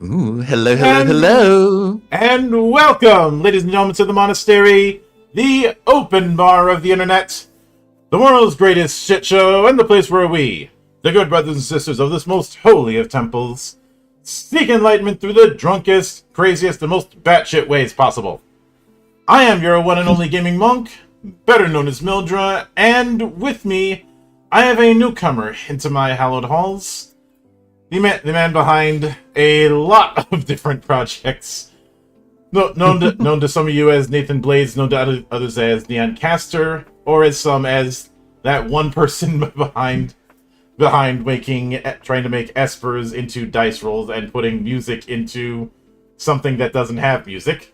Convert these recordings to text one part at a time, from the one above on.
Ooh, hello. And welcome, ladies and gentlemen, to the monastery, the open bar of the internet, the world's greatest shit show, and the place where we, the good brothers and sisters of this most holy of temples, seek enlightenment through the drunkest, craziest, and most batshit ways possible. I am your one and only gaming monk, better known as Mildra, and with me, I have a newcomer into my hallowed halls. The man behind a lot of different projects. Known to some of you as Nathan Blades, known to others as Neon Caster, or as some as that one person behind trying to make Espers into dice rolls and putting music into something that doesn't have music.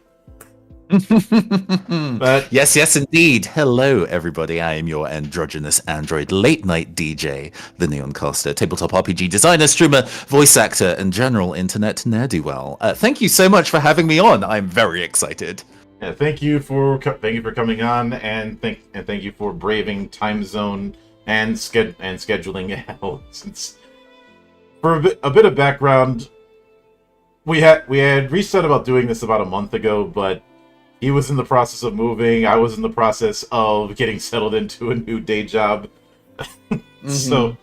But yes, indeed. Hello, everybody. I am your androgynous android late night DJ, the Neon Caster, tabletop RPG designer, streamer, voice actor, and general internet ne'er-do-well. Thank you so much for having me on. I'm very excited. yeah, thank you for coming on, and thank you for braving time zone and scheduling hell. Since for a bit of background, we had reached out about doing this about a month ago, but he was in the process of moving. I was in the process of getting settled into a new day job. So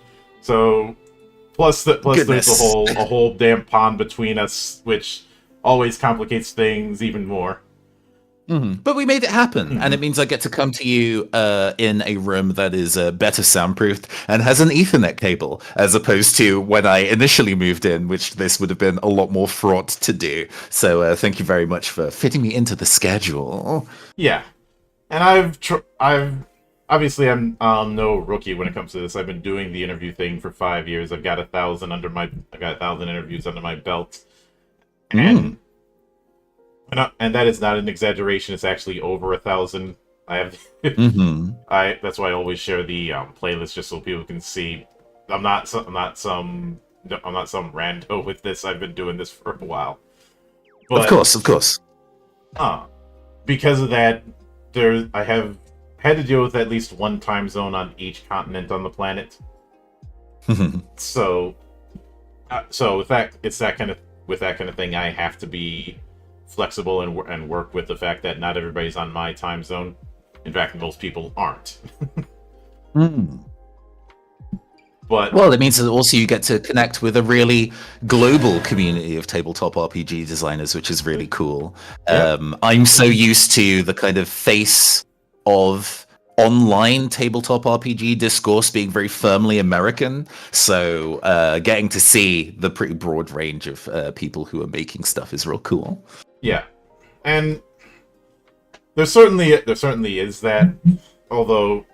plus there's a whole damn pond between us, which always complicates things even more. But we made it happen, and it means I get to come to you in a room that is better soundproofed and has an Ethernet cable, as opposed to when I initially moved in, which this would have been a lot more fraught to do. So thank you very much for fitting me into the schedule. Yeah, and I've obviously I'm no rookie when it comes to this. I've been doing the interview thing for 5 years. I've got 1,000 interviews under my belt, and that is not an exaggeration. It's actually over 1,000. I have. That's why I always share the playlist just so people can see. I'm not some rando with this. I've been doing this for a while. But, of course. Because of that, I have had to deal with at least one time zone on each continent on the planet. So with that kind of thing, I have to be flexible and work with the fact that not everybody's on my time zone. In fact, most people aren't. But well, it means that also you get to connect with a really global community of tabletop RPG designers, which is really cool. I'm so used to the kind of face of online tabletop RPG discourse being very firmly American, so getting to see the pretty broad range of people who are making stuff is real cool. Yeah, and there certainly is that. Although,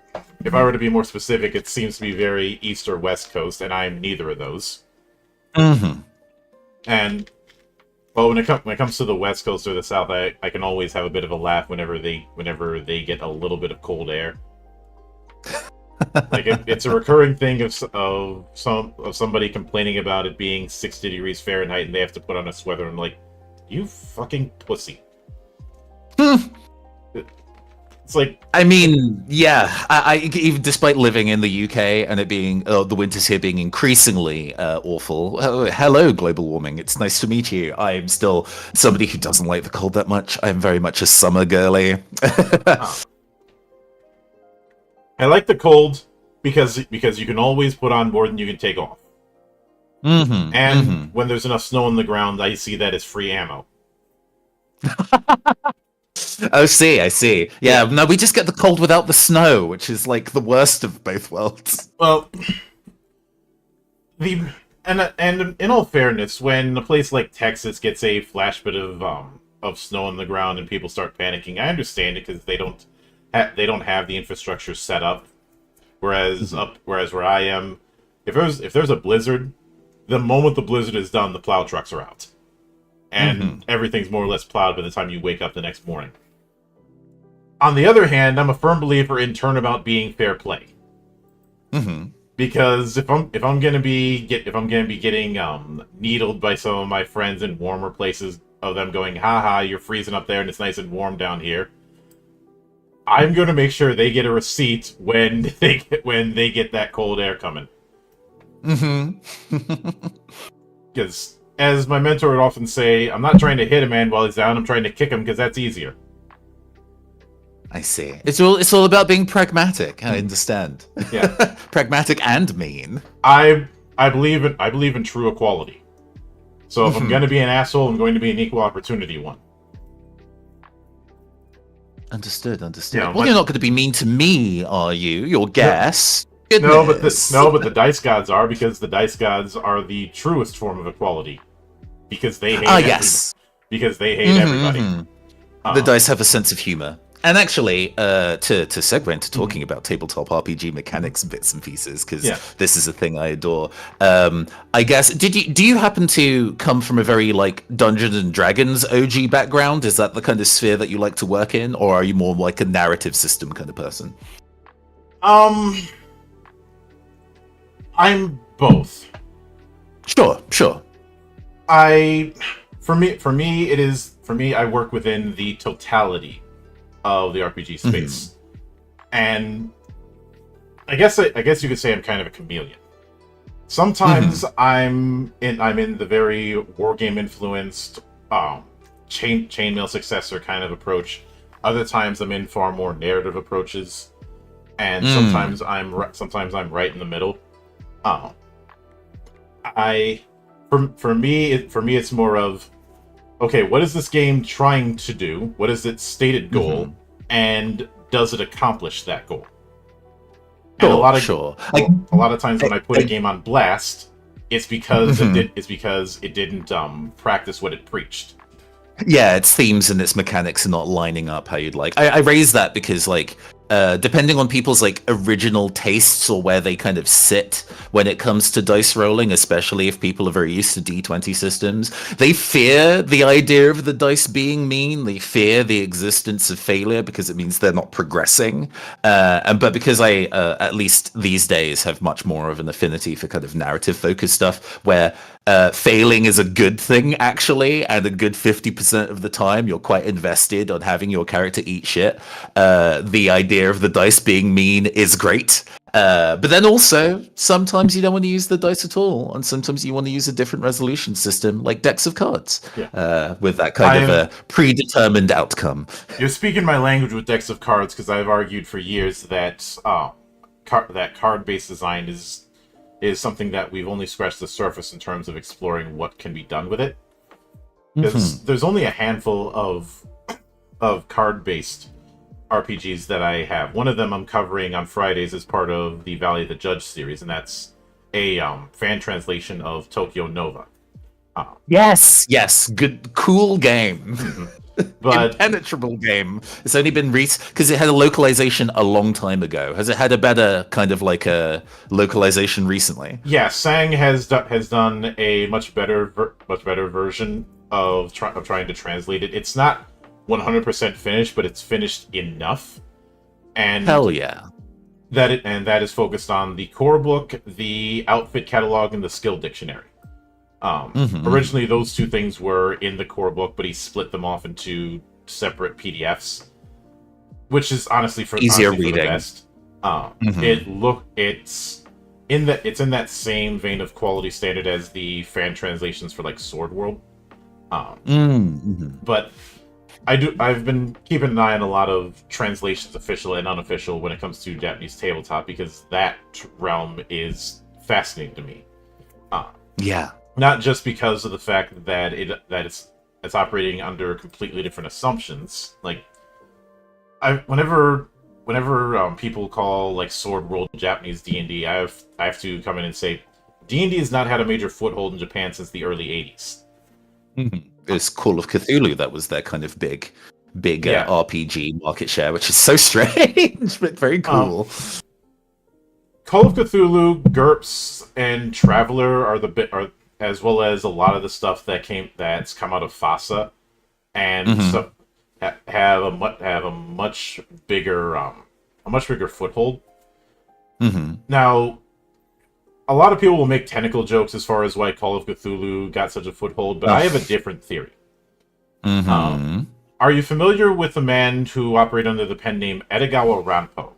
if I were to be more specific, it seems to be very East or West Coast, and I'm neither of those. And when it comes to the West Coast or the South, I can always have a bit of a laugh whenever they get a little bit of cold air. Like it's a recurring thing of somebody complaining about it being 60 degrees Fahrenheit and they have to put on a sweater. And I'm like, you fucking pussy. It's like, I mean, yeah, I even despite living in the UK and it being the winters here being increasingly awful. Hello, global warming. It's nice to meet you. I'm still somebody who doesn't like the cold that much. I'm very much a summer girly. I like the cold because you can always put on more than you can take off. And when there's enough snow on the ground, I see that as free ammo. Oh, I see. Yeah, no, we just get the cold without the snow, which is like the worst of both worlds. Well, and in all fairness, when a place like Texas gets a flash bit of snow on the ground and people start panicking, I understand it because they don't have the infrastructure set up. Whereas where I am, if there's a blizzard, the moment the blizzard is done, the plow trucks are out, and everything's more or less plowed by the time you wake up the next morning. On the other hand, I'm a firm believer in turnabout being fair play. Because if I'm gonna be getting needled by some of my friends in warmer places, of them going, haha, you're freezing up there and it's nice and warm down here, I'm gonna make sure they get a receipt when they get that cold air coming. Because as my mentor would often say, I'm not trying to hit a man while he's down, I'm trying to kick him because that's easier. I see. It's all about being pragmatic. I understand. Yeah. Pragmatic and mean. I believe in true equality. So if I'm going to be an asshole, I'm going to be an equal opportunity one. Understood. Yeah, well, you're not going to be mean to me, are you? Your guest. goodness. but the dice gods are, because the dice gods are the truest form of equality, because they hate Yes. because they hate everybody. The dice have a sense of humor. And actually, to segue into talking about tabletop RPG mechanics, bits and pieces, because this is a thing I adore. I guess, do you happen to come from a very like Dungeons and Dragons OG background? Is that the kind of sphere that you like to work in, or are you more like a narrative system kind of person? I'm both. Sure. For me, I work within the totality of the RPG space, and I guess you could say I'm kind of a chameleon. Sometimes I'm in the very wargame influenced chainmail successor kind of approach. Other times I'm in far more narrative approaches, and sometimes I'm right in the middle. For me it's more of, okay, what is this game trying to do? What is its stated goal? And does it accomplish that goal? And a lot of times when I put a game on blast, it's because it didn't practice what it preached. Yeah, its themes and its mechanics are not lining up how you'd like. I raise that because, like, depending on people's like original tastes or where they kind of sit when it comes to dice rolling, especially if people are very used to D20 systems, they fear the idea of the dice being mean. They fear the existence of failure because it means they're not progressing. But because I, at least these days, have much more of an affinity for kind of narrative focused stuff where failing is a good thing, actually, and a good 50% of the time you're quite invested on having your character eat shit. The idea of the dice being mean is great. But then also, sometimes you don't want to use the dice at all, and sometimes you want to use a different resolution system, like decks of cards, with that kind of a predetermined outcome. You're speaking my language with decks of cards, because I've argued for years that card-based design is something that we've only scratched the surface in terms of exploring what can be done with it. There's only a handful of card-based RPGs that I have. One of them I'm covering on Fridays as part of the Valley of the Judge series, and that's a fan translation of Tokyo Nova. Yes, good, cool game. But impenetrable game. It's only been because it had a localization a long time ago. Has it had a better kind of like a localization recently? Yeah, Sang has done a much better version of trying to translate it. It's not 100% finished, but it's finished enough. And hell yeah. That is focused on the core book, the outfit catalog, and the skill dictionary. Originally, those two things were in the core book, but he split them off into separate PDFs, which is honestly easier reading. For the best. It's in that same vein of quality standard as the fan translations for like Sword World. But I've been keeping an eye on a lot of translations, official and unofficial, when it comes to Japanese tabletop, because that realm is fascinating to me. Not just because of the fact that it's operating under completely different assumptions. Like, whenever people call like Sword World Japanese D&D, I have to come in and say D&D has not had a major foothold in Japan since the early 80s. It's Call of Cthulhu that was their kind of big RPG market share, which is so strange but very cool. Call of Cthulhu, GURPS, and Traveler are as well as a lot of the stuff that's come out of FASA, and stuff have a much bigger foothold. Now, a lot of people will make technical jokes as far as why Call of Cthulhu got such a foothold, but I have a different theory. Are you familiar with the man who operated under the pen name Edogawa Ranpo?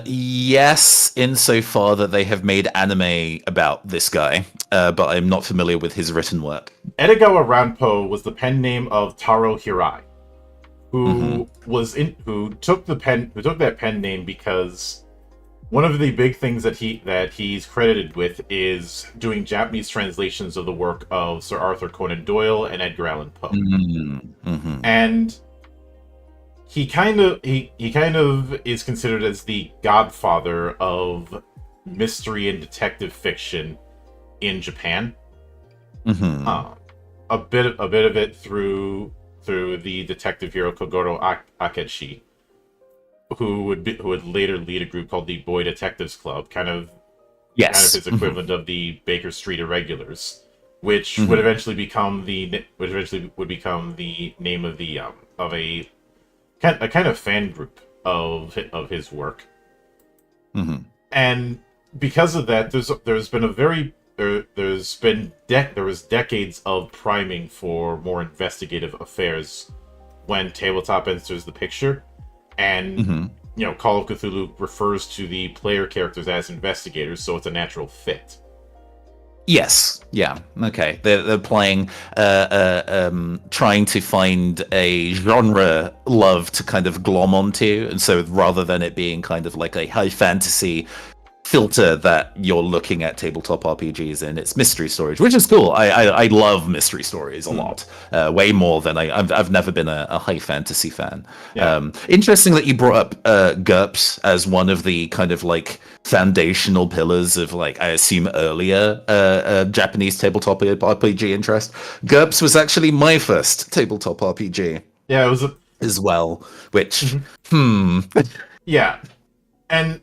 Yes, insofar that they have made anime about this guy, but I'm not familiar with his written work. Edogawa Ranpo was the pen name of Taro Hirai, who took that pen name because one of the big things that he's credited with is doing Japanese translations of the work of Sir Arthur Conan Doyle and Edgar Allan Poe. And he kind of is considered as the godfather of mystery and detective fiction in Japan. Hmm. A bit of it through the detective hero Kogoro Akechi, who would later lead a group called the Boy Detectives Club, kind of Yes. his equivalent of the Baker Street Irregulars, which would Hmm. eventually become the name of the of a kind of fan group of his work. Hmm. And because of that, there's been a very there was decades of priming for more investigative affairs when tabletop enters the picture, and Hmm. Call of Cthulhu refers to the player characters as investigators, so it's a natural fit. Yes. Yeah. Okay. They're playing, trying to find a genre love to kind of glom onto, and so rather than it being kind of like a high fantasy filter that you're looking at tabletop RPGs in, it's mystery stories, which is cool. I love mystery stories a lot, way more than I've never been a high fantasy fan. Yeah. Interesting that you brought up GURPS as one of the kind of like foundational pillars of like I assume earlier Japanese tabletop RPG interest. GURPS was actually my first tabletop RPG Yeah, it was as well, which Mhm. Yeah, and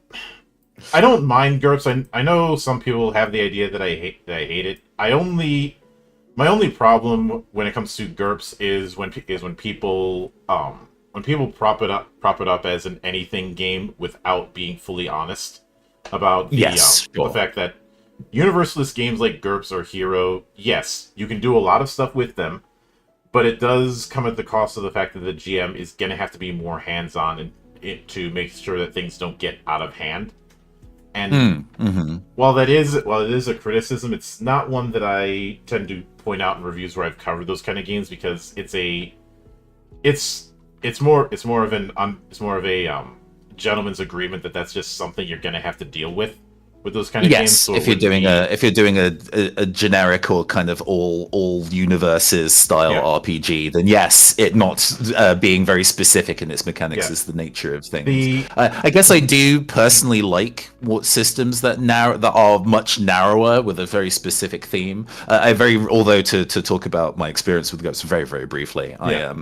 I don't mind GURPS. I know some people have the idea that I hate it. My only problem when it comes to GURPS is when people prop it up as an anything game without being fully honest about yes, the sure. fact that universalist games like GURPS or Hero, yes, you can do a lot of stuff with them, but it does come at the cost of the fact that the GM is going to have to be more hands-on to make sure that things don't get out of hand. And Mm-hmm. while it is a criticism, it's not one that I tend to point out in reviews where I've covered those kind of games, because it's it's more of a gentleman's agreement that that's just something you're going to have to deal with those kind of games. Yes, So it wouldn't be if you're doing a generic or kind of all universes style yeah RPG, then yes, it not being very specific in its mechanics yeah is the nature of things. the I guess I do personally like what systems that are much narrower with a very specific theme. Although to talk about my experience with GURPS very briefly, I yeah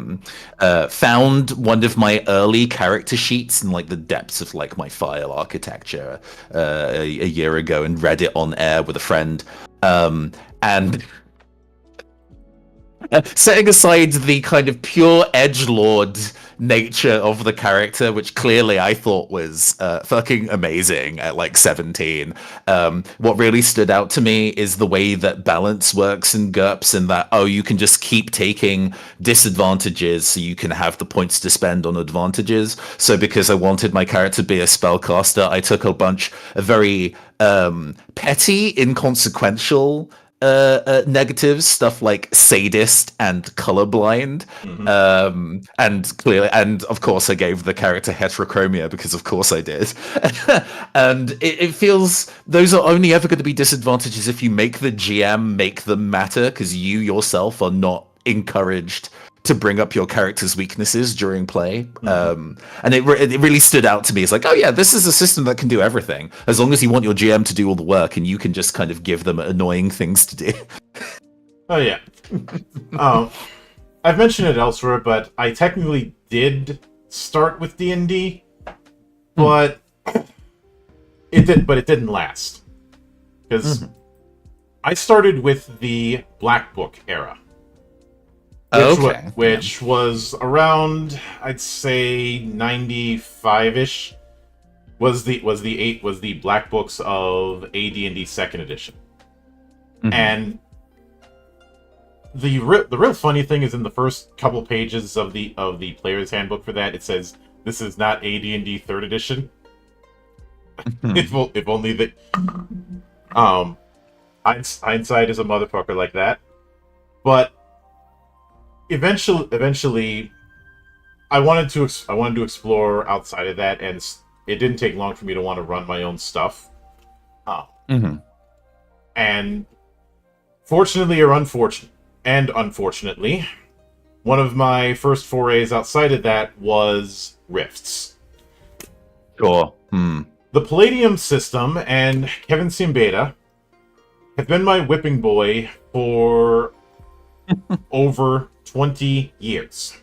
found one of my early character sheets in like the depths of like my file architecture a year ago and read it on air with a friend. And setting aside the kind of pure edgelord nature of the character, which clearly I thought was fucking amazing at like 17, what really stood out to me is the way that balance works in GURPS, and that, oh, you can just keep taking disadvantages so you can have the points to spend on advantages. So because I wanted my character to be a spellcaster, I took a bunch of very petty, inconsequential negatives, stuff like sadist and colorblind, mhm. and clearly, and of course, I gave the character heterochromia because, of course, I did. And it feels those are only ever going to be disadvantages if you make the GM make them matter, because you yourself are not encouraged to bring up your character's weaknesses during play. And it really stood out to me. It's like, oh yeah, this is a system that can do everything, as long as you want your GM to do all the work and you can just kind of give them annoying things to do. Oh yeah. um I've mentioned it elsewhere, but I technically did start with D&D, but it didn't last, because I started with the Black Book era, Okay. which was around, I'd say, 95-ish. Was the Black Books of AD&D Second Edition. And the real funny thing is, in the first couple pages of the player's handbook for that, it says this is not AD&D Third Edition. If only that hindsight is a motherfucker like that. But eventually, I wanted to explore outside of that, and it didn't take long for me to want to run my own stuff. And fortunately, or unfortunately, one of my first forays outside of that was Rifts. Sure. The Palladium system and Kevin Siembeta have been my whipping boy for over 20 years.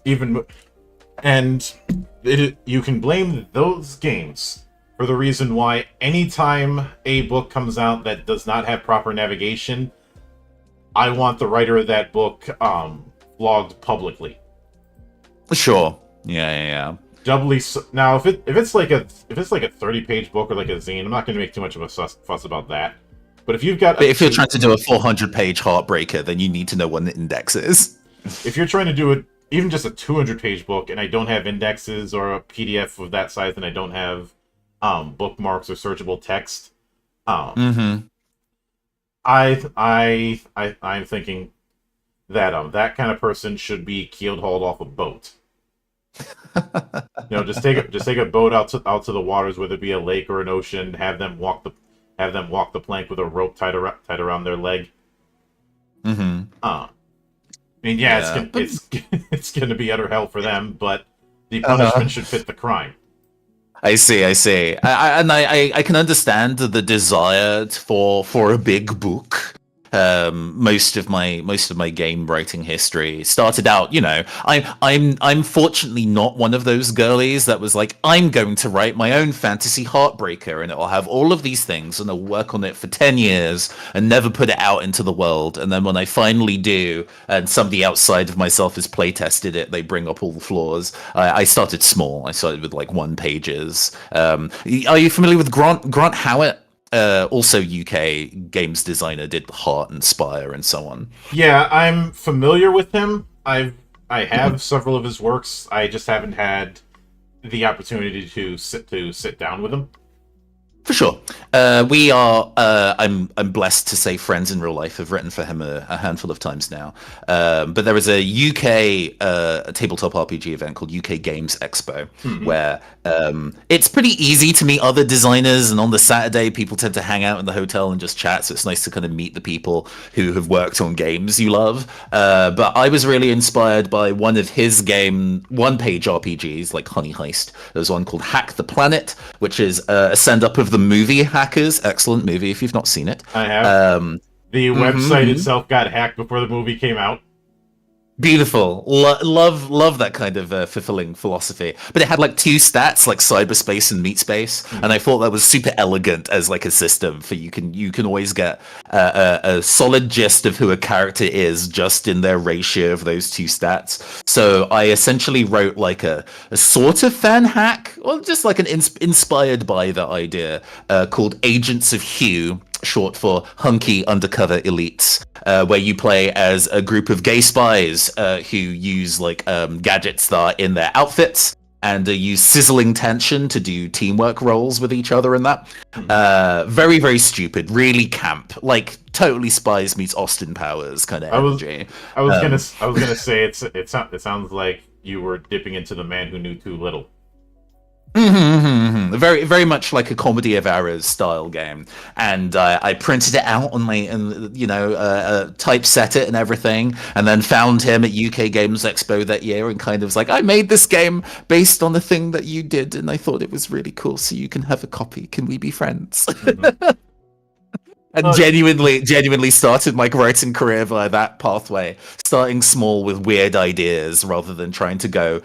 Even and you can blame those games for the reason why anytime a book comes out that does not have proper navigation, I want the writer of that book logged publicly. Sure. Yeah. Doubly so. Now, if it's like a 30-page book or like a zine, I'm not going to make too much of a fuss about that. But if you're trying to do a 400-page heartbreaker, then you need to know what an index is. If you're trying to do even just a 200-page book, and I don't have indexes or a PDF of that size, and I don't have bookmarks or searchable text, I'm thinking that that kind of person should be keeled hauled off a boat. Just take a boat out to the waters, whether it be a lake or an ocean. Have them walk the plank with a rope tied around their leg. It's gonna be utter hell for them, but the punishment should fit the crime. I see. I can understand the desire for a big book. Most of my game writing history started out, I'm fortunately not one of those girlies that was like, I'm going to write my own fantasy heartbreaker and it'll have all of these things and I'll work on it for 10 years and never put it out into the world. And then when I finally do, and somebody outside of myself has playtested it, they bring up all the flaws. I started small. I started with like 1 pages. Are you familiar with Grant Howitt? Also UK games designer, did Heart and Spire and so on. Yeah, I'm familiar with him. I have several of his works. I just haven't had the opportunity to sit down with him. For sure. We are, I'm blessed to say, friends in real life. I've written for him a handful of times now. But there is a UK tabletop RPG event called UK Games Expo, where it's pretty easy to meet other designers. And on the Saturday, people tend to hang out in the hotel and just chat. So it's nice to kind of meet the people who have worked on games you love. But I was really inspired by one of his one-page RPGs, like Honey Heist. There's one called Hack the Planet, which is a send-up of the movie Hackers. Excellent movie if you've not seen it. I have. The website itself got hacked before the movie came out. Beautiful. Love that kind of fulfilling philosophy. But it had like 2 stats, like cyberspace and meat space, and I thought that was super elegant as like a system for you can always get a solid gist of who a character is just in their ratio of those 2 stats. So I essentially wrote like a sort of fan hack, or just like an inspired by the idea, called Agents of Hue, short for Hunky Undercover Elites, where you play as a group of gay spies who use like gadgets that are in their outfits and use sizzling tension to do teamwork roles with each other and that. Very, very stupid, really camp, like totally Spies meets Austin Powers kind of energy. I was gonna say it sounds like you were dipping into The Man Who Knew Too Little. Very, very much like a comedy of errors style game, and I printed it out on my, typeset it and everything, and then found him at UK Games Expo that year, and kind of was like, I made this game based on the thing that you did, and I thought it was really cool. So you can have a copy. Can we be friends? And genuinely started my writing career via that pathway, starting small with weird ideas rather than trying to go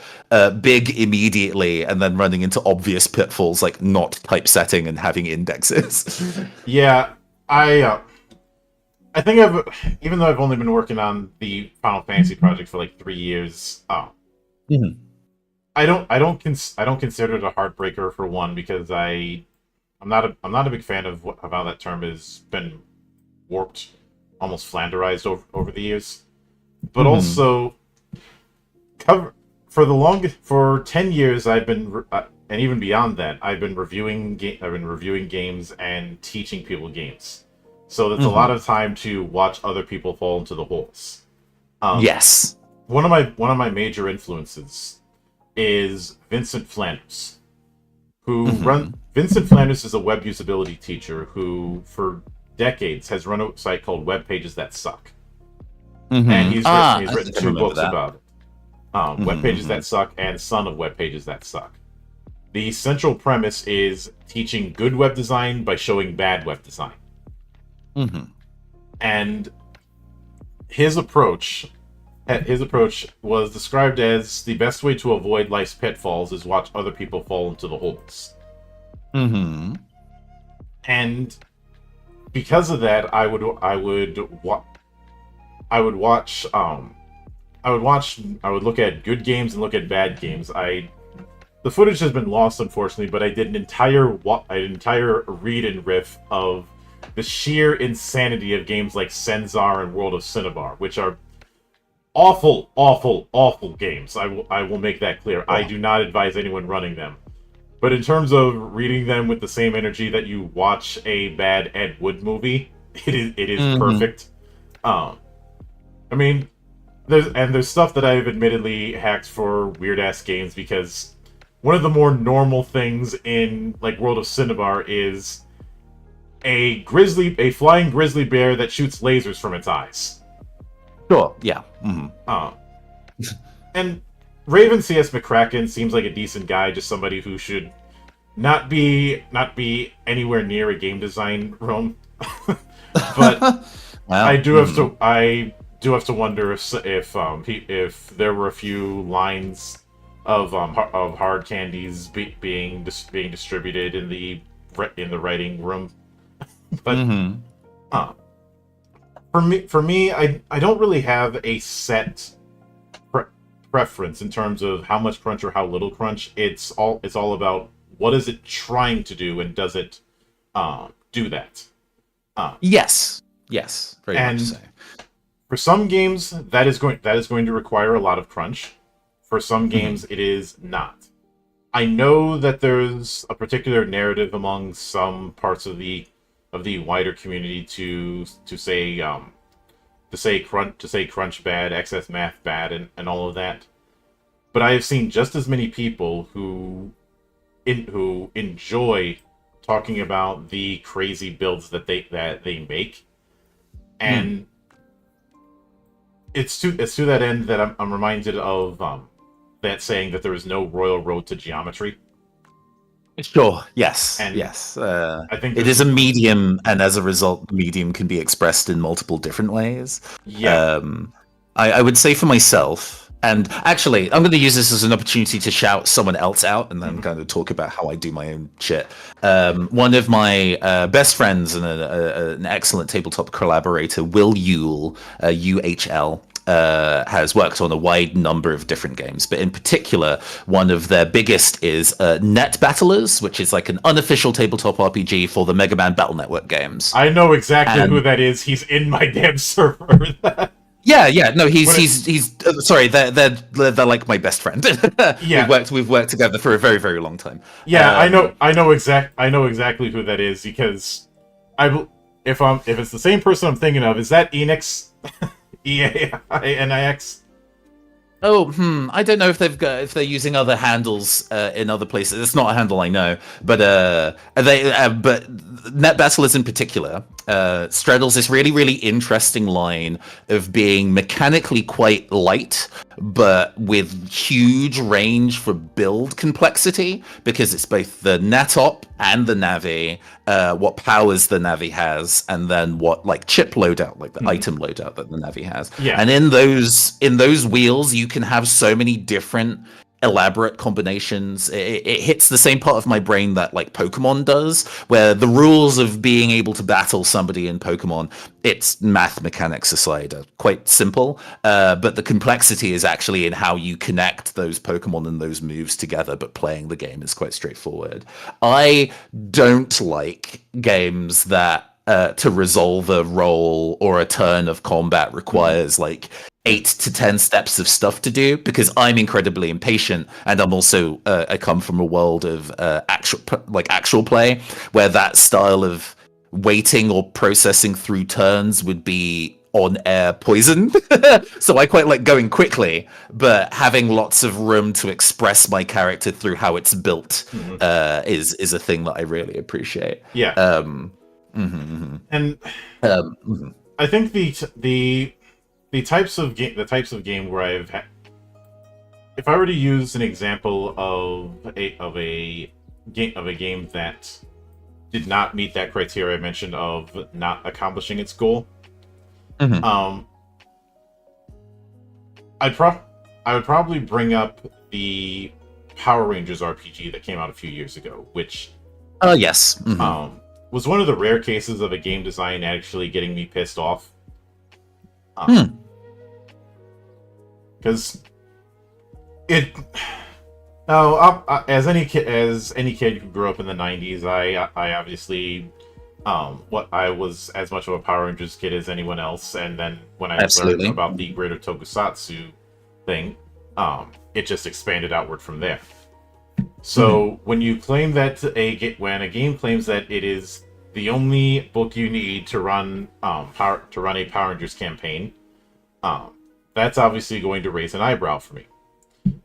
big immediately and then running into obvious pitfalls like not typesetting and having indexes. Yeah, I think even though I've only been working on the Final Fantasy project for like 3 years, I don't consider it a heartbreaker, for one, because I'm not a big fan of how that term has been warped, almost flanderized over the years. But also, for 10 years I've been, and even beyond that, I've been reviewing games and teaching people games. So that's a lot of time to watch other people fall into the holes. Yes. One of my major influences is Vincent Flanders, Vincent Flanders is a web usability teacher who, for decades, has run a site called Web Pages That Suck. and Mm-hmm. he's I written think I two remember books that. about it. Web Mm-hmm, Pages mm-hmm. That Suck and Son of Web Pages That Suck. The central premise is teaching good web design by showing bad web design. Mm-hmm. And his approach was described as the best way to avoid life's pitfalls is watch other people fall into the holes. Mm-hmm. And because of that, I would look at good games and look at bad games. The footage has been lost, unfortunately, but I did an entire read and riff of the sheer insanity of games like Senzar and World of Cinnabar, which are awful, awful, awful games. I will make that clear. I do not advise anyone running them. But in terms of reading them with the same energy that you watch a bad Ed Wood movie, it is Mm-hmm. perfect. I mean, there's stuff that I've admittedly hacked for weird ass games because one of the more normal things in like World of Cinnabar is a flying grizzly bear that shoots lasers from its eyes. Sure. Yeah. Mm-hmm. Uh, and Raven C.S. McCracken seems like a decent guy, just somebody who should not be anywhere near a game design room. But Wow. I do have to wonder if there were a few lines of hard candies being distributed in the writing room. But Mm-hmm. uh, for me, I don't really have a set preference in terms of how much crunch or how little crunch. It's all about what is it trying to do and does it do that. Yes. Yes. Very much so. And for some games, that is going to require a lot of crunch. For some games, it is not. I know that there's a particular narrative among some parts of the wider community to say crunch bad, excess math bad, and all of that. But I have seen just as many people who enjoy talking about the crazy builds that they make, and it's to that end that I'm reminded of that saying that there is no royal road to geometry. Sure. Yes. And Yes. I think It is a medium, and as a result, the medium can be expressed in multiple different ways. yeah. I would say for myself, and actually, I'm going to use this as an opportunity to shout someone else out, and then kind of talk about how I do my own shit. One of my best friends and an excellent tabletop collaborator, Will Yule, UHL. Has worked on a wide number of different games, but in particular, one of their biggest is Net Battlers, which is like an unofficial tabletop RPG for the Mega Man Battle Network games. I know exactly who that is. He's in my damn server. Yeah, no, he's sorry, they're like my best friend. Yeah. we've worked together for a very, very long time. Yeah, I know exactly who that is because if it's the same person I'm thinking of, is that Enix? EAINIX? I don't know if they're using other handles in other places. It's not a handle I know, but but Net Battlers in particular straddles this really, really interesting line of being mechanically quite light, but with huge range for build complexity, because it's both the Natop and the Navi, what powers the Navi has, and then what like chip loadout, like the item loadout that the Navi has. Yeah. And in those wheels, you can have so many different elaborate combinations. It hits the same part of my brain that like Pokemon does, where the rules of being able to battle somebody in Pokemon, its math mechanics aside, are quite simple, but the complexity is actually in how you connect those Pokemon and those moves together, but playing the game is quite straightforward. I don't like games that to resolve a roll or a turn of combat requires like 8 to 10 steps of stuff to do, because I'm incredibly impatient, and I'm also I come from a world of actual play where that style of waiting or processing through turns would be on air poison. So I quite like going quickly, but having lots of room to express my character through how it's built is a thing that I really appreciate. Yeah. And I think the the types of game where if I were to use an example of a game that did not meet that criteria I mentioned of not accomplishing its goal, Mhm. I'd I would probably bring up the Power Rangers RPG that came out a few years ago, which Oh, yes. was one of the rare cases of a game design actually getting me pissed off. Hmm. Because it. Oh, as any kid who grew up in the '90s, I obviously what I was as much of a Power Rangers kid as anyone else, and then when I learned Absolutely. about the greater Tokusatsu thing, it just expanded outward from there. So when you claim that when a game claims that it is the only book you need to run a Power Rangers campaign, that's obviously going to raise an eyebrow for me,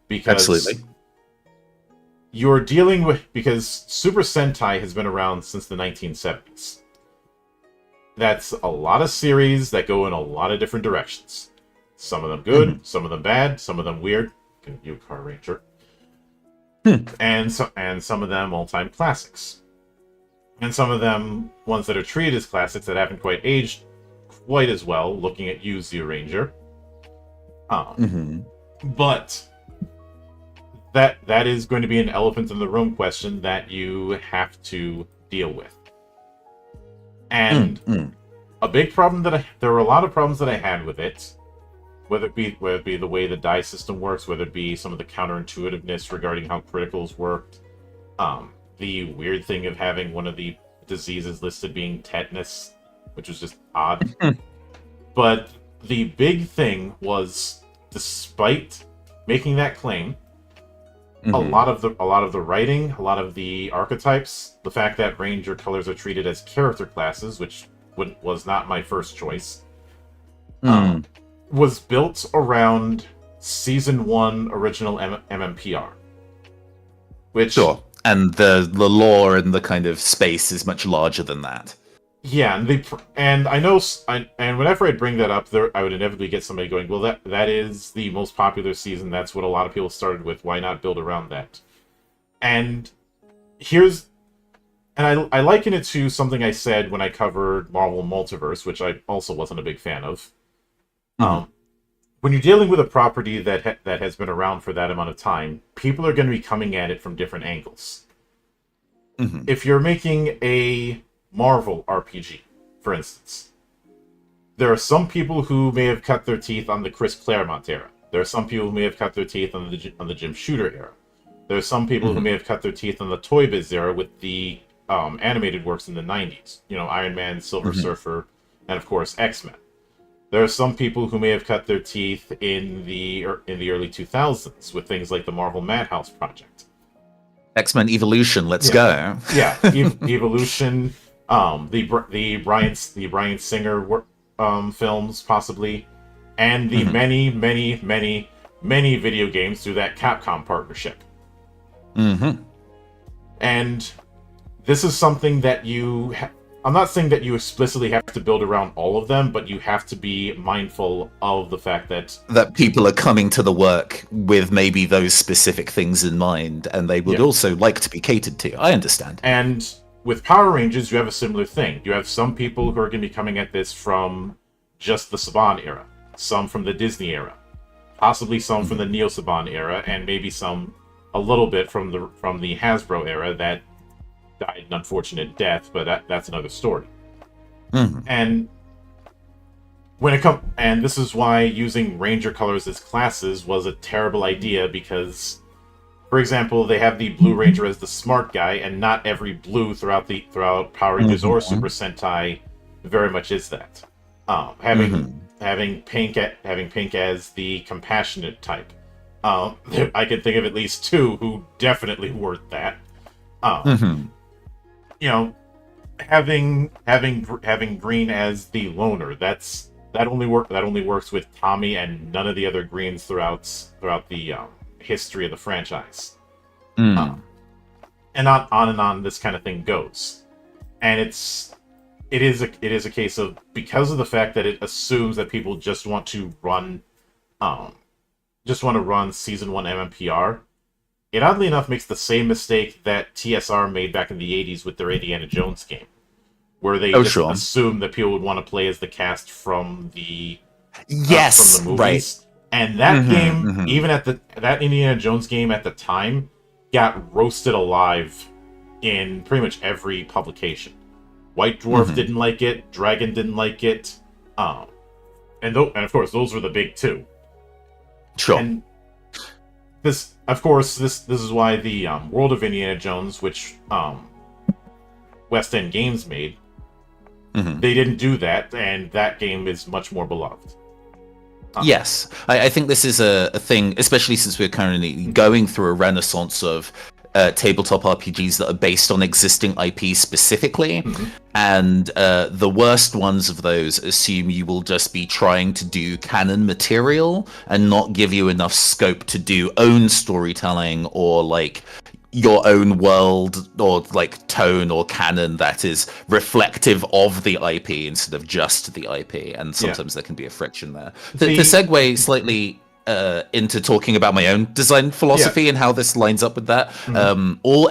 because Absolutely. you're dealing with because Super Sentai has been around since the 1970s. That's a lot of series that go in a lot of different directions. Some of them good, some of them bad, some of them weird. You Car Ranger. And some of them all-time classics. And some of them ones that are treated as classics that haven't quite aged quite as well, looking at you, Zeo Ranger. But that is going to be an elephant in the room question that you have to deal with. And a big problem there were a lot of problems that I had with it, whether it be the way the die system works, whether it be some of the counterintuitiveness regarding how criticals worked, the weird thing of having one of the diseases listed being tetanus, which was just odd. But the big thing was, despite making that claim, a lot of the writing, a lot of the archetypes, the fact that Ranger colors are treated as character classes, which was not my first choice, was built around Season 1 original MMPR. Which, Sure. And the lore and the kind of space is much larger than that. yeah, and I know, and whenever I'd bring that up, I would inevitably get somebody going, well, that is the most popular season, that's what a lot of people started with, why not build around that? And I liken it to something I said when I covered Marvel Multiverse, which I also wasn't a big fan of. When you're dealing with a property that has been around for that amount of time, people are going to be coming at it from different angles. If you're making a Marvel RPG, for instance, there are some people who may have cut their teeth on the Chris Claremont era. There are some people who may have cut their teeth on the Jim Shooter era. There are some people who may have cut their teeth on the Toy Biz era with the animated works in the 90s. You know, Iron Man, Silver Surfer, and of course X-Men. There are some people who may have cut their teeth in the early 2000s with things like the Marvel Madhouse Project. X-Men Evolution, let's go. Yeah, Evolution, the Bryan Singer films possibly, and the many video games through that Capcom partnership. And this is something that I'm not saying that you explicitly have to build around all of them, but you have to be mindful of the fact that people are coming to the work with maybe those specific things in mind, and they would also like to be catered to. I understand. And with Power Rangers, you have a similar thing. You have some people who are going to be coming at this from just the Saban era, some from the Disney era, possibly some from the Neo Saban era, and maybe some a little bit from the Hasbro era that died an unfortunate death, but that's another story. And and this is why using Ranger colors as classes was a terrible idea, because, for example, they have the Blue Ranger as the smart guy, and not every blue throughout Power Rangers or Super Sentai very much is that. Having pink as the compassionate type. I can think of at least two who definitely weren't that. You know, having green as the loner, that only works with Tommy and none of the other greens throughout the history of the franchise. And on and on this kind of thing goes. And it's it is a case of, because of the fact that it assumes that people just want to run season 1 MMPR. It oddly enough makes the same mistake that TSR made back in the 80s with their Indiana Jones game, where they assumed that people would want to play as the cast from the from the movies. Right. And that game, even at that Indiana Jones game at the time, got roasted alive in pretty much every publication. White Dwarf didn't like it. Dragon didn't like it. And of course, those were the big two. Sure. And this is why the World of Indiana Jones, which West End Games made, they didn't do that, and that game is much more beloved. Yes, I think this is a thing, especially since we're currently going through a renaissance of tabletop RPGs that are based on existing IP specifically, and the worst ones of those assume you will just be trying to do canon material and not give you enough scope to do own storytelling or like your own world or like tone or canon that is reflective of the IP instead of just the IP, and sometimes there can be a friction there. To segue slightly into talking about my own design philosophy and how this lines up with that,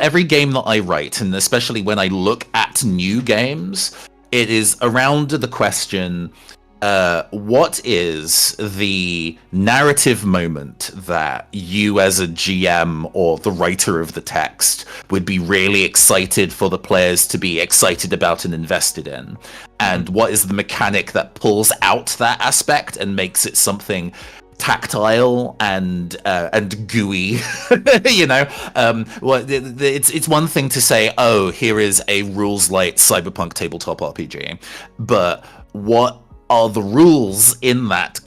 every game that I write, and especially when I look at new games, it is around the question, what is the narrative moment that you as a GM or the writer of the text would be really excited for the players to be excited about and invested in? And what is the mechanic that pulls out that aspect and makes it something tactile and gooey? It's one thing to say, oh, here is a rules light cyberpunk tabletop RPG, but what are the rules in that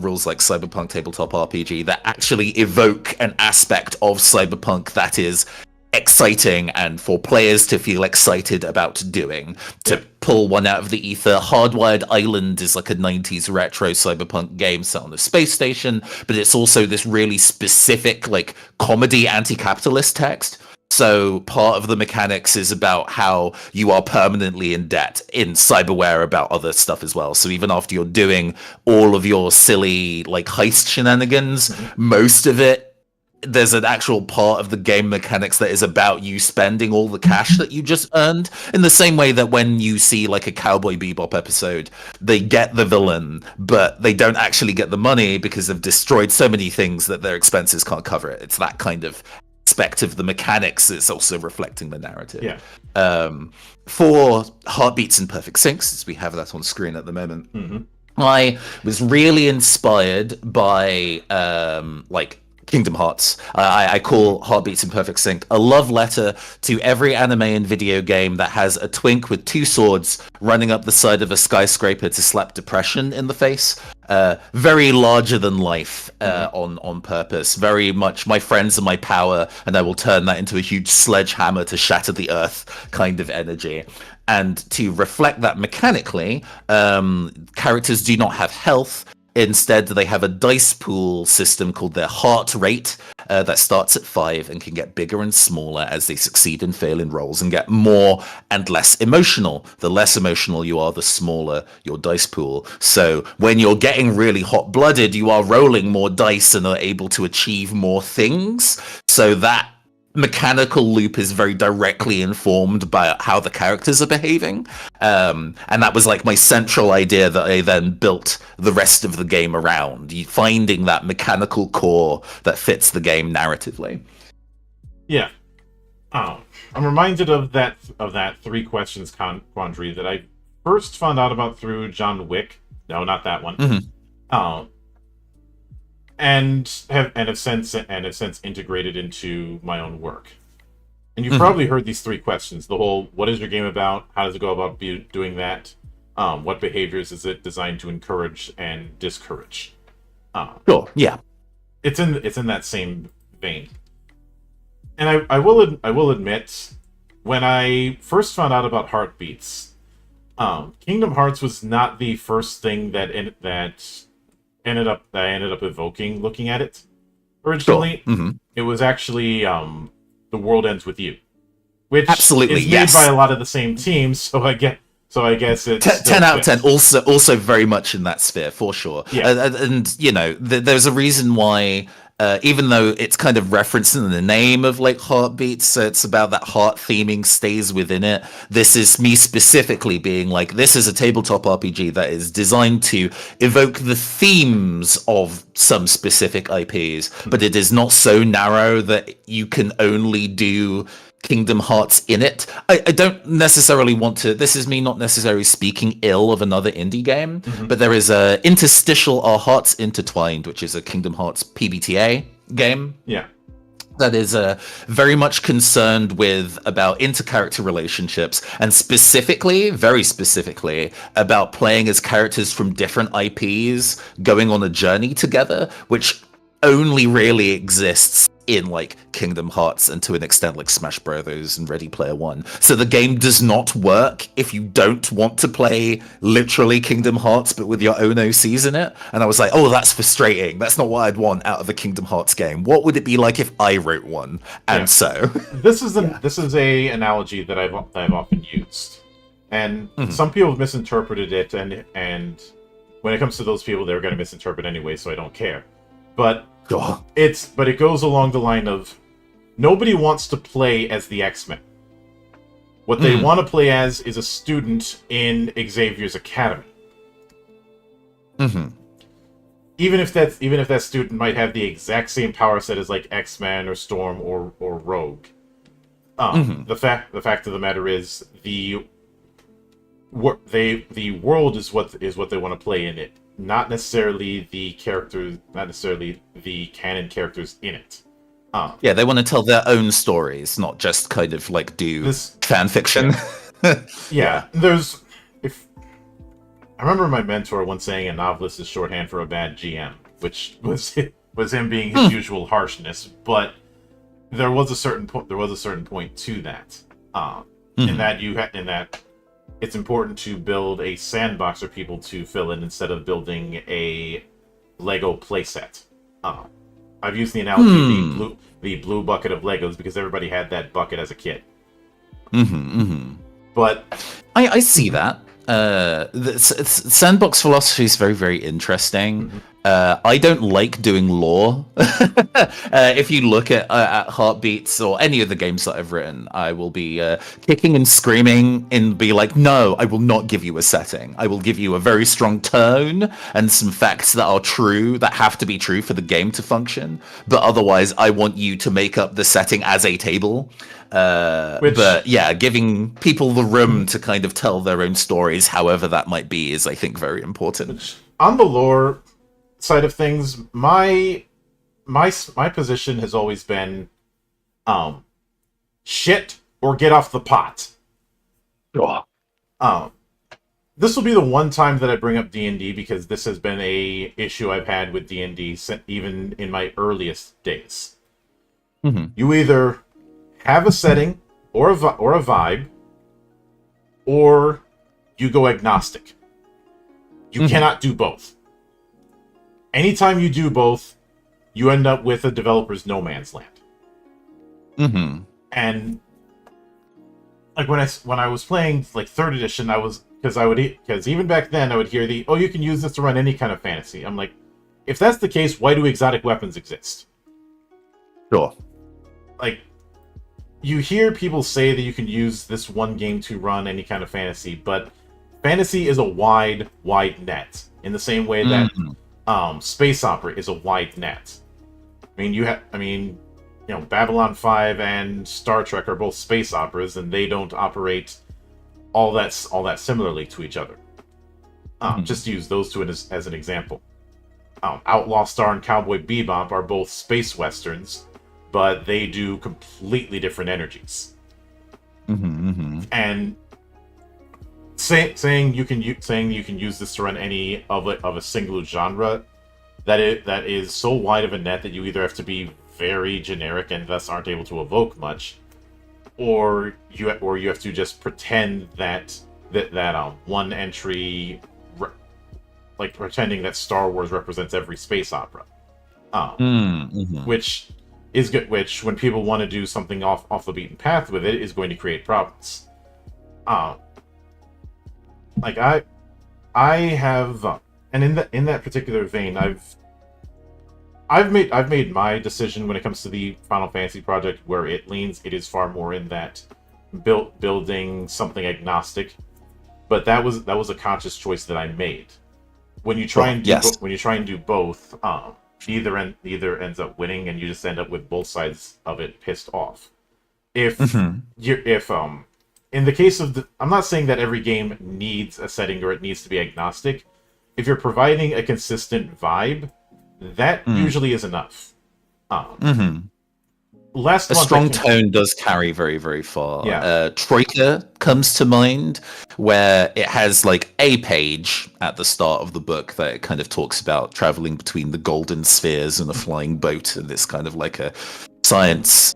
rules like cyberpunk tabletop RPG that actually evoke an aspect of cyberpunk that is exciting and for players to feel excited about doing? To pull one out of the ether, Hardwired Island is like a 90s retro cyberpunk game set on a space station, but it's also this really specific like comedy anti-capitalist text. So part of the mechanics is about how you are permanently in debt in cyberware about other stuff as well. So even after you're doing all of your silly like heist shenanigans, most of it, there's an actual part of the game mechanics that is about you spending all the cash that you just earned, in the same way that when you see like a Cowboy Bebop episode, they get the villain, but they don't actually get the money because they've destroyed so many things that their expenses can't cover it. It's that kind of aspect of the mechanics is also reflecting the narrative. For Heartbeats and Perfect Syncs, as we have that on screen at the moment, I was really inspired by like Kingdom Hearts. I call Heartbeats in Perfect Sync a love letter to every anime and video game that has a twink with two swords running up the side of a skyscraper to slap depression in the face. Very larger than life on purpose. Very much my friends are my power, and I will turn that into a huge sledgehammer to shatter the earth kind of energy. And to reflect that mechanically, characters do not have health. Instead, they have a dice pool system called their heart rate that starts at 5 and can get bigger and smaller as they succeed and fail in rolls and get more and less emotional. The less emotional you are, the smaller your dice pool. So when you're getting really hot-blooded, you are rolling more dice and are able to achieve more things. So that mechanical loop is very directly informed by how the characters are behaving, and that was like my central idea that I then built the rest of the game around, finding that mechanical core that fits the game narratively. I'm reminded of that 3 questions quandary that I first found out about through John Wick. No, not that one. And have since integrated into my own work. And you've probably heard these 3 questions. The whole, what is your game about? How does it go about doing that? What behaviors is it designed to encourage and discourage? Sure, yeah. It's in that same vein. And I will admit, when I first found out about Heartbeats, Kingdom Hearts was not the first thing that I ended up evoking looking at it. Originally, it was actually The World Ends With You, which absolutely is made by a lot of the same teams. So I get So I guess it's 10 out of 10, also very much in that sphere, for sure. Yeah. And you know, there's a reason why, even though it's kind of referenced in the name of like Heartbeats, so it's about that heart theming stays within it. This is me specifically being like, this is a tabletop RPG that is designed to evoke the themes of some specific IPs, but it is not so narrow that you can only do Kingdom Hearts in it. I don't necessarily want to. This is me not necessarily speaking ill of another indie game, but there is a Interstitial Our Hearts Intertwined, which is a Kingdom Hearts PBTA game. Yeah. That is very much concerned with about inter-character relationships, and specifically, very specifically, about playing as characters from different IPs going on a journey together, which only really exists in like Kingdom Hearts and to an extent like Smash Brothers and Ready Player One. So the game does not work if you don't want to play literally Kingdom Hearts but with your own OCs in it. And I was like, oh, that's frustrating. That's not what I'd want out of a Kingdom Hearts game. What would it be like if I wrote one? And so this is a analogy that I've often used, and some people have misinterpreted it, and when it comes to those people, they're going to misinterpret anyway, so I don't care. But it goes along the line of nobody wants to play as the X-Men. What they want to play as is a student in Xavier's academy. Even if that student might have the exact same power set as like X-Men or Storm or Rogue. The fact of the matter is the world is what they want to play in it. Not necessarily the characters, not necessarily the canon characters in it. Yeah, they want to tell their own stories, not just kind of like do fan fiction. Yeah, there's. If I remember my mentor once saying, a novelist is shorthand for a bad GM, which was him being his usual harshness. But there was a certain point to that. In that it's important to build a sandbox for people to fill in instead of building a Lego playset. I've used the analogy of the blue bucket of Legos because everybody had that bucket as a kid. But I see that. The sandbox philosophy is very, very interesting. I don't like doing lore. If you look at Heartbeats or any of the games that I've written, I will be kicking and screaming and be like, no, I will not give you a setting. I will give you a very strong tone and some facts that are true, that have to be true for the game to function. But otherwise, I want you to make up the setting as a table. But yeah, giving people the room to kind of tell their own stories, however that might be, is I think very important. On the lore side of things, my position has always been shit or get off the pot. This will be the one time that I bring up D&D because this has been a issue I've had with D&D even in my earliest days. You either have a setting or a vibe, or you go agnostic. You cannot do both. Anytime you do both, you end up with a developer's no man's land. And like when I was playing like 3rd edition, because even back then I would hear you can use this to run any kind of fantasy. I'm like, if that's the case, why do exotic weapons exist? Sure. Like, you hear people say that you can use this one game to run any kind of fantasy, but fantasy is a wide net. In the same way that space opera is a wide net. Babylon 5 and Star Trek are both space operas, and they don't operate all that similarly to each other. Just to use those two as an example. Outlaw Star and Cowboy Bebop are both space westerns, but they do completely different energies. And saying you can use this to run any of a single genre, that is so wide of a net that you either have to be very generic and thus aren't able to evoke much, or you have to just pretend that one entry, like pretending that Star Wars represents every space opera, which is good. Which, when people want to do something off the beaten path with it, is going to create problems. like I have, and in that particular vein, I've made my decision when it comes to the Final Fantasy project where it leans. It is far more in that building something agnostic, but that was a conscious choice that I made. When you try and do when you try and do both, neither ends up winning, and you just end up with both sides of it pissed off. If if in the case of I'm not saying that every game needs a setting or it needs to be agnostic. If you're providing a consistent vibe, that usually is enough. Last a month, strong tone does carry very, very far. Yeah. Troika comes to mind, where it has like a page at the start of the book that it kind of talks about traveling between the golden spheres and a flying boat, and it's kind of like a science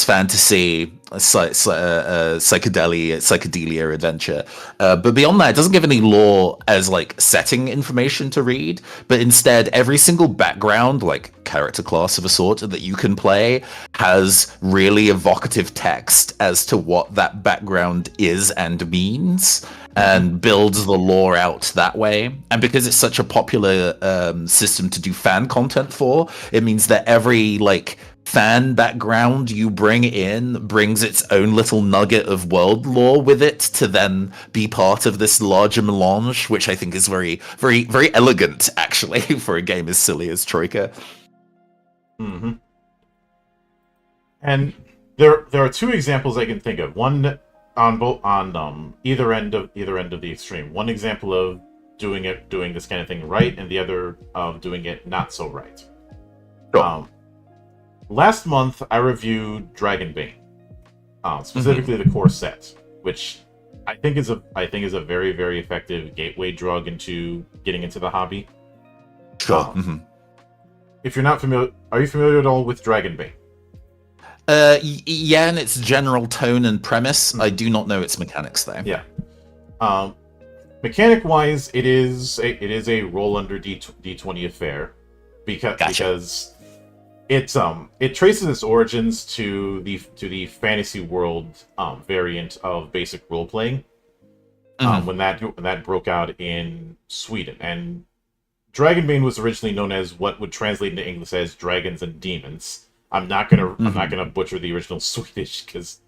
fantasy, psychedelia adventure. But beyond that, it doesn't give any lore as like setting information to read, but instead every single background, like character class of a sort that you can play, has really evocative text as to what that background is and means, and builds the lore out that way. And because it's such a popular system to do fan content for, it means that every like fan background you bring in brings its own little nugget of world lore with it to then be part of this larger melange, which I think is very, very, very elegant, actually, for a game as silly as Troika. And there are two examples I can think of. One on either end of the extreme. One example of doing this kind of thing right, and the other of doing it not so right. Sure. Last month, I reviewed Dragonbane, specifically the core set, which I think is a very, very effective gateway drug into getting into the hobby. Sure. If you're not familiar, are you familiar at all with Dragonbane? Yeah, in its general tone and premise. I do not know its mechanics, though. Yeah. Mechanic-wise, it is a roll under D20 affair, because it traces its origins to the fantasy world variant of basic role playing. When that broke out in Sweden, and Dragonbane was originally known as what would translate into English as Dragons and Demons. I'm not gonna butcher the original Swedish because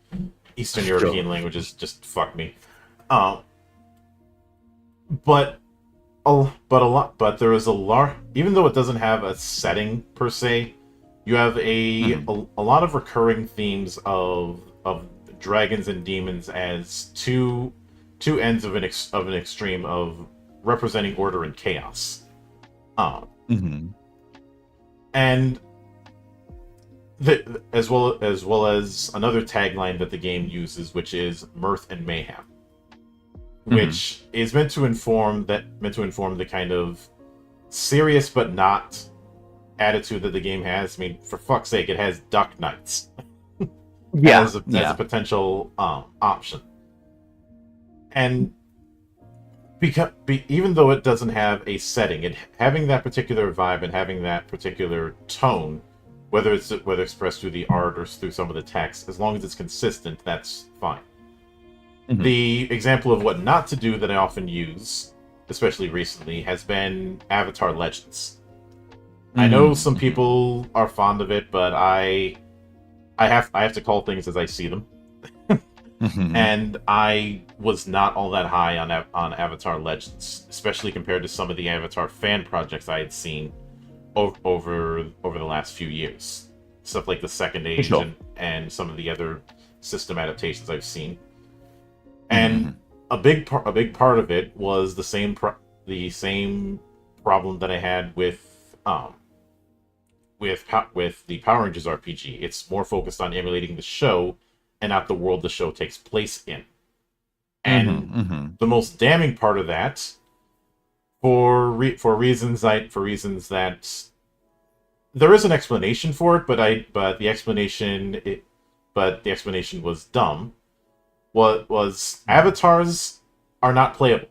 Eastern European languages just fuck me. But there is even though it doesn't have a setting per se, you have a lot of recurring themes of dragons and demons as two ends of an extreme of representing order and chaos. And as well as another tagline that the game uses, which is mirth and mayhem, which is meant to inform the kind of serious but not attitude that the game has. I mean, for fuck's sake, it has Duck Knights as a potential option. And even though it doesn't have a setting, having that particular vibe and having that particular tone, whether expressed through the art or through some of the text, as long as it's consistent, that's fine. The example of what not to do that I often use, especially recently, has been Avatar Legends. I know some people are fond of it, but I have to call things as I see them. And I was not all that high on Avatar Legends, especially compared to some of the Avatar fan projects I had seen over the last few years. Stuff like the Second Age and some of the other system adaptations I've seen. And a big part of it was the same problem that I had with the Power Rangers RPG. It's more focused on emulating the show and not the world the show takes place in. And the most damning part of that, for reasons that there is an explanation for it, but the explanation was dumb. Was avatars are not playable.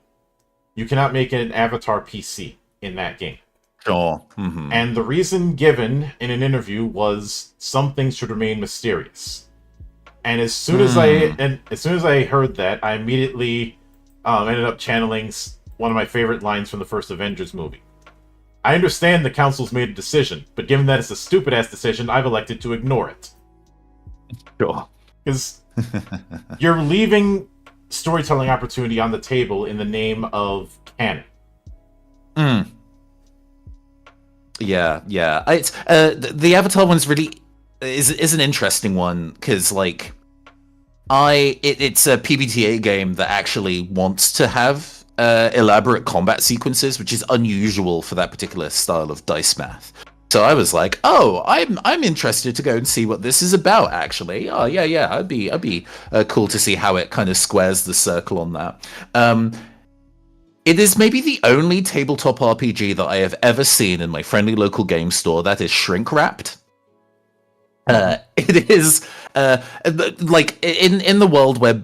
You cannot make an avatar PC in that game. Sure. And the reason given in an interview was some things should remain mysterious. And as soon as I heard that, I immediately ended up channeling one of my favorite lines from the first Avengers movie. I understand the council's made a decision, but given that it's a stupid-ass decision, I've elected to ignore it. Sure. Because you're leaving storytelling opportunity on the table in the name of canon. Yeah. It's the Avatar one's really is an interesting one because like it's a PBTA game that actually wants to have elaborate combat sequences, which is unusual for that particular style of dice math. So I was like, oh, I'm interested to go and see what this is about. Actually, oh yeah, I'd be cool to see how it kind of squares the circle on that. It is maybe the only tabletop RPG that I have ever seen in my friendly local game store that is shrink wrapped. It is like in the world where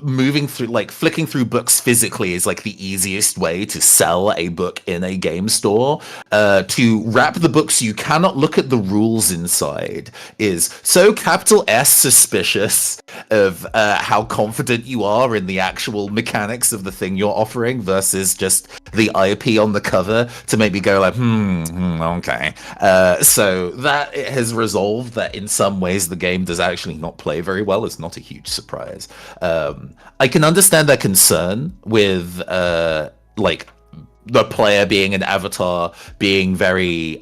moving through, like flicking through books physically is like the easiest way to sell a book in a game store. To wrap the books you cannot look at the rules inside is so capital S suspicious of how confident you are in the actual mechanics of the thing you're offering versus just the IP on the cover to maybe go like, okay. So that it has resolved that in some ways the game does actually not play very well. It's not a huge surprise. I can understand their concern with like the player being an avatar, being very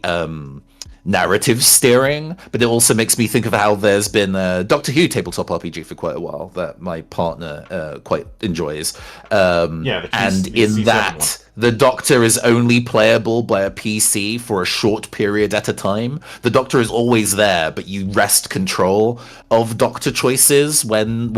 narrative steering, but it also makes me think of how there's been a Doctor Who tabletop RPG for quite a while that my partner quite enjoys. And in that, the Doctor is only playable by a PC for a short period at a time. The Doctor is always there, but you wrest control of Doctor choices when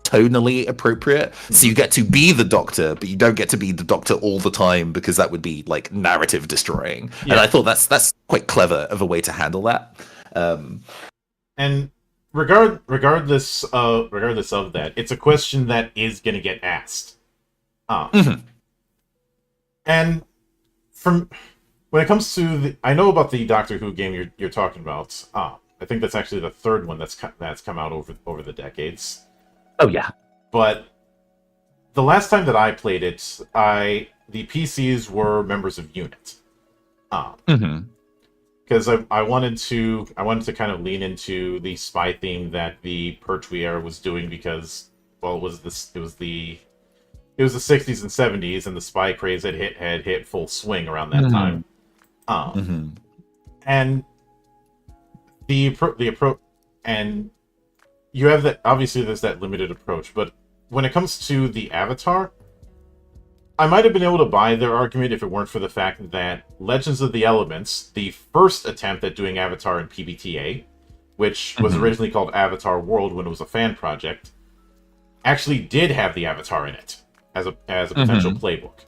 tonally appropriate. So you get to be the Doctor, but you don't get to be the Doctor all the time because that would be like narrative destroying. Yeah. And I thought that's quite clever of a way to handle that. And regardless of that, it's a question that is going to get asked. And from when it comes to I know about the Doctor Who game you're talking about. I think that's actually the third one that's come out over the decades. Oh yeah, but the last time that I played it, the PCs were members of Unit, because I wanted to kind of lean into the spy theme that the Pertwee era was doing because it was the 60s and 70s and the spy craze had hit full swing around that time, and the approach and. You have that, obviously there's that limited approach, but when it comes to the Avatar, I might have been able to buy their argument if it weren't for the fact that Legends of the Elements, the first attempt at doing Avatar in PBTA, which was originally called Avatar World when it was a fan project, actually did have the Avatar in it as a potential playbook.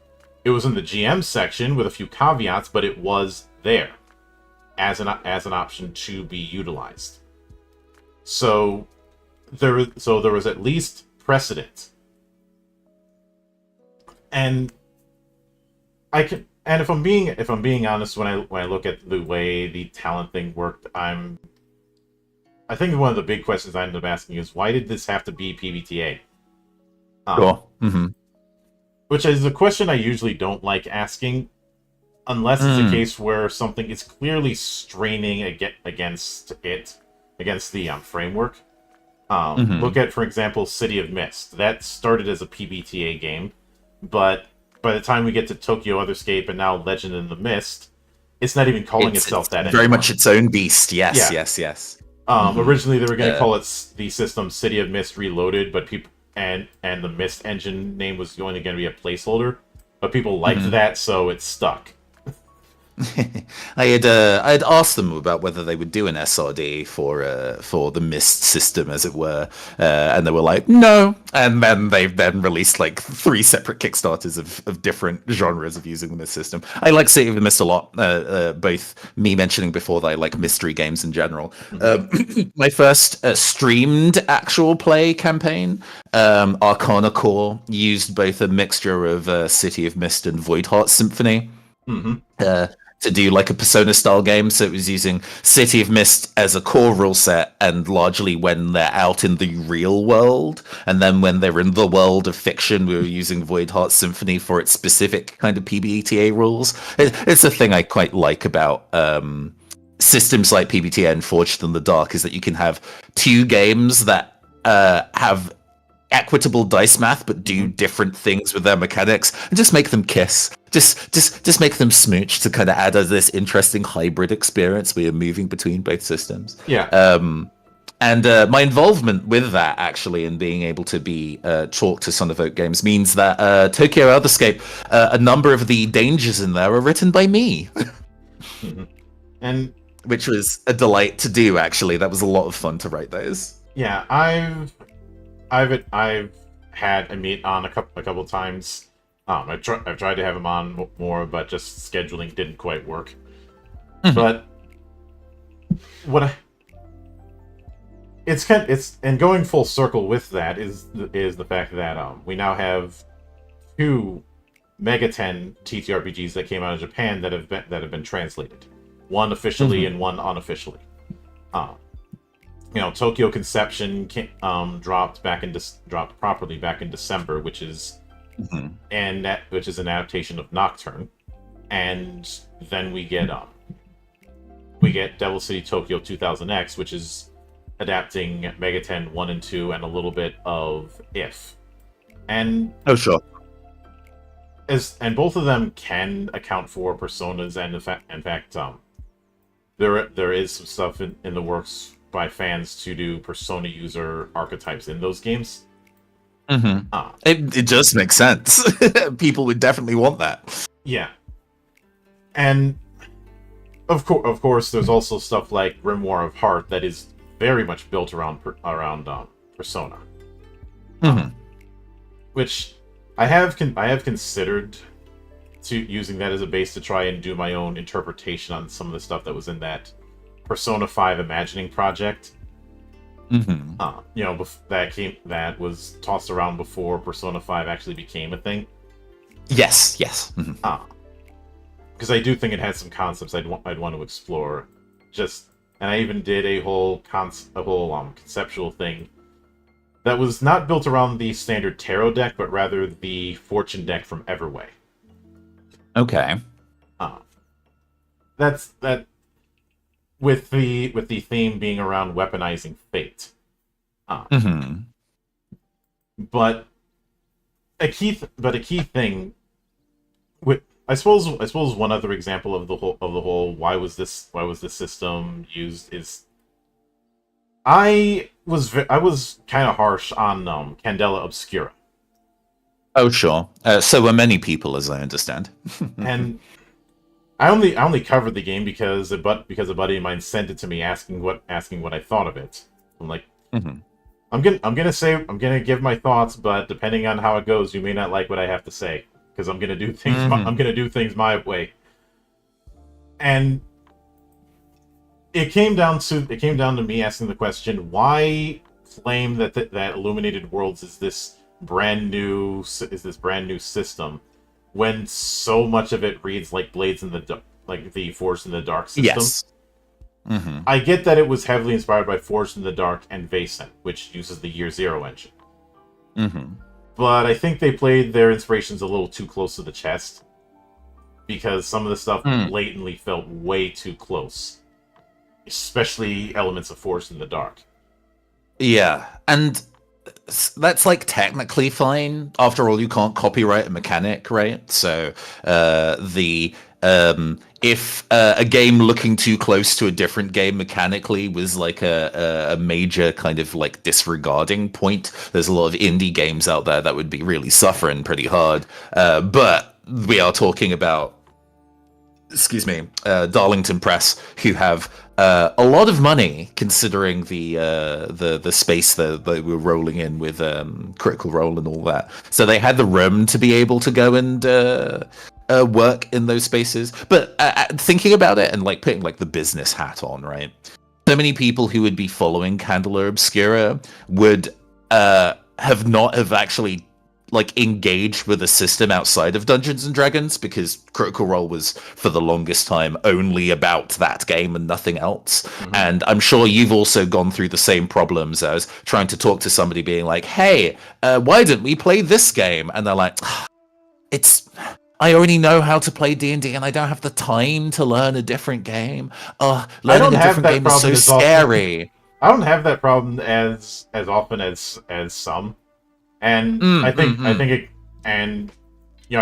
It was in the GM section with a few caveats, but it was there as an option to be utilized. So there was at least precedent, and if I'm being honest, when I look at the way the talent thing worked, I think one of the big questions I ended up asking is, why did this have to be PBTA? Which is a question I usually don't like asking, unless it's a case where something is clearly straining against the framework. Look at, for example, City of Mist. That started as a PBTA game, but by the time we get to Tokyo Otherscape and now Legend in the Mist, it's not even calling itself that anymore. Very much its own beast. Yes. Originally they were going to call it the system City of Mist Reloaded, but people and the Mist engine name was only going to be a placeholder, but people liked that, so it stuck. I had asked them about whether they would do an SRD for the Mist system, as it were, and they were like, no. And then they've released like 3 separate Kickstarters of different genres of using the Mist system. I like City of the Mist a lot. Both me mentioning before that I like mystery games in general. My first streamed actual play campaign, Arcana Core, used both a mixture of City of Mist and Voidheart Symphony. to do like a Persona style game. So it was using City of Mist as a core rule set, and largely when they're out in the real world, and then when they're in the world of fiction, we were using Void Heart Symphony for its specific kind of PBTA rules. It's a thing I quite like about systems like PBTA and Forged in the Dark, is that you can have two games that have equitable dice math but do different things with their mechanics, and just make them kiss, just make them smooch to kind of add this interesting hybrid experience where you're moving between both systems. And my involvement with that, actually, and being able to be chalked to Son of Oak games, means that Tokyo Elderscape, a number of the dangers in there are written by me. And which was a delight to do, actually. That was a lot of fun to write those. Yeah, I've had Amit on a couple times. I've tried to have him on more, but just scheduling didn't quite work. But and going full circle with that is the fact that we now have two Mega 10 TTRPGs that came out of Japan that have been translated, one officially and one unofficially. Tokyo Conception dropped properly back in December, which is an adaptation of Nocturne, and then we get Devil City Tokyo 2000X, which is adapting Mega 10 1 and 2 and a little bit of If. And sure. And both of them can account for personas, and in fact, there is some stuff in the works by fans to do persona user archetypes in those games. It just makes sense. People would definitely want that. Yeah, and of course, there's also stuff like Grimoire of Heart that is very much built around persona, which I have considered using that as a base to try and do my own interpretation on some of the stuff that was in that Persona 5 Imagining project. That was tossed around before Persona 5 actually became a thing. Yes. Because I do think it had some concepts I'd want to explore. And I even did a whole conceptual thing that was not built around the standard tarot deck, but rather the fortune deck from Everway. Okay. That's that. With the theme being around weaponizing fate. But a key thing with I suppose one other example of the whole why was this system used is I was kind of harsh on Candela Obscura. Oh sure. So were many people, as I understand. And I only covered the game because a buddy of mine sent it to me asking what I thought of it. I'm like, I'm gonna give my thoughts, but depending on how it goes, you may not like what I have to say, because I'm gonna do things I'm gonna do things my way. And it came down to me asking the question, why claim that Illuminated Worlds is this brand new system when so much of it reads like Blades in the like the Forged in the Dark system? Yes. I get that it was heavily inspired by Forged in the Dark and Vaesen, which uses the Year Zero engine. But I think they played their inspirations a little too close to the chest, because some of the stuff blatantly felt way too close, especially elements of Forged in the Dark. Yeah, and that's like technically fine. After all, you can't copyright a mechanic, right? So if a game looking too close to a different game mechanically was like a major kind of like disregarding point, there's a lot of indie games out there that would be really suffering pretty hard. But we are talking about, Darlington Press, who have a lot of money considering the space that they were rolling in with Critical Role and all that. So they had the room to be able to go and work in those spaces. But thinking about it and like putting like the business hat on, right? So many people who would be following Candela Obscura would have not have actually like engaged with a system outside of Dungeons and Dragons, because Critical Role was for the longest time only about that game and nothing else. Mm-hmm. And I'm sure you've also gone through the same problems as trying to talk to somebody being like, hey, why didn't we play this game? And they're like, I already know how to play D&D and I don't have the time to learn a different game. Learning a different game is so scary. I don't have that problem as often as some. And I think I've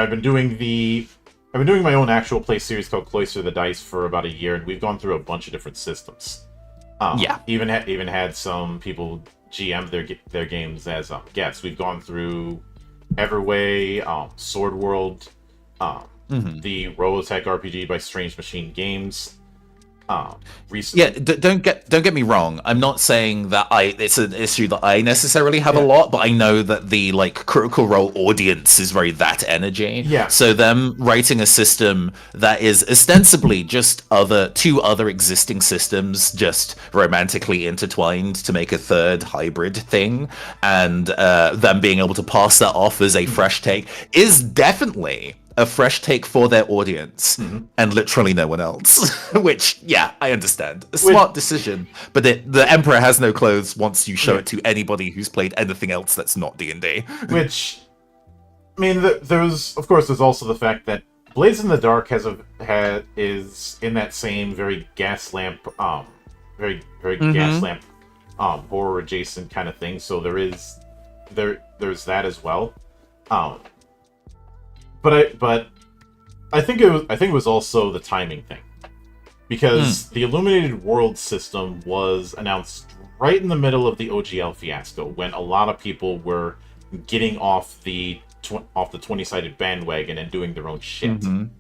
been doing my own actual play series called Cloister the Dice for about a year, and we've gone through a bunch of different systems. Even had some people GM their games as guests. We've gone through Everway, Sword World, the Robotech RPG by Strange Machine Games. Recently. Yeah, don't get me wrong. I'm not saying that it's an issue that I necessarily have a lot, but I know that the like Critical Role audience is very that energy. Yeah. So them writing a system that is ostensibly just two other existing systems just romantically intertwined to make a third hybrid thing, and them being able to pass that off as a fresh take is definitely a fresh take for their audience and literally no one else. Which, yeah, I understand. A smart decision. But the Emperor has no clothes once you show it to anybody who's played anything else that's not D&D. Which, I mean, there's also the fact that Blades in the Dark is in that same very gaslamp, gaslamp, horror adjacent kind of thing. So there's that as well. But I think it was also the timing thing, because the Illuminated World system was announced right in the middle of the OGL fiasco, when a lot of people were getting off the 20-sided bandwagon and doing their own shit. And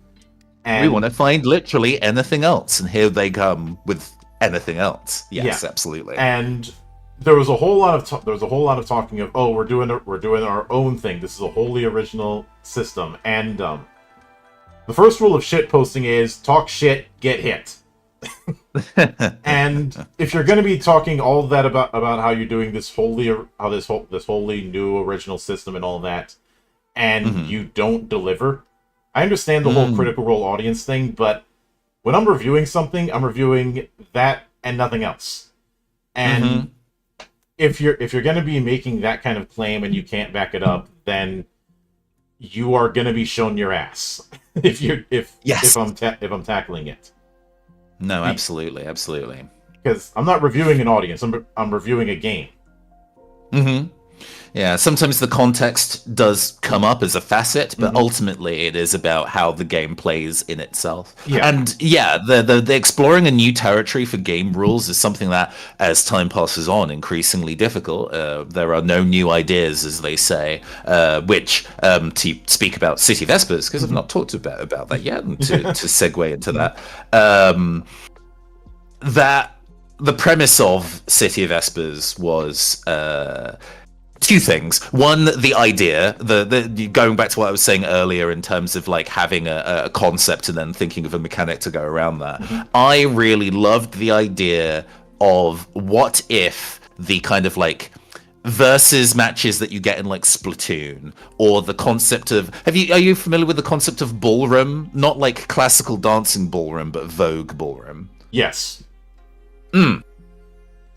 we want to find literally anything else, and here they come with anything else. Yes, absolutely. And there was a whole lot of talking of, we're doing our own thing. This is a wholly original system. And the first rule of shit posting is talk shit, get hit. And if you're going to be talking all that about how you're doing this wholly new original system and all that, and you don't deliver, I understand the whole Critical Role audience thing, but when I'm reviewing something, I'm reviewing that and nothing else. And if you're going to be making that kind of claim and you can't back it up, then you are going to be shown your ass if I'm tackling it. No, absolutely. Because I'm not reviewing an audience. I'm reviewing a game. Yeah, sometimes the context does come up as a facet, but ultimately it is about how the game plays in itself. Yeah. And yeah, the exploring a new territory for game rules is something that, as time passes on, increasingly difficult. There are no new ideas, as they say, which, to speak about City of Espers, because I've not talked about that yet, and to segue into that, that the premise of City of Espers was two things. One, the idea, the going back to what I was saying earlier in terms of like having a concept and then thinking of a mechanic to go around that. I really loved the idea of what if the kind of like versus matches that you get in like Splatoon, or the concept of are you familiar with the concept of ballroom? Not like classical dancing ballroom, but Vogue ballroom. Yes.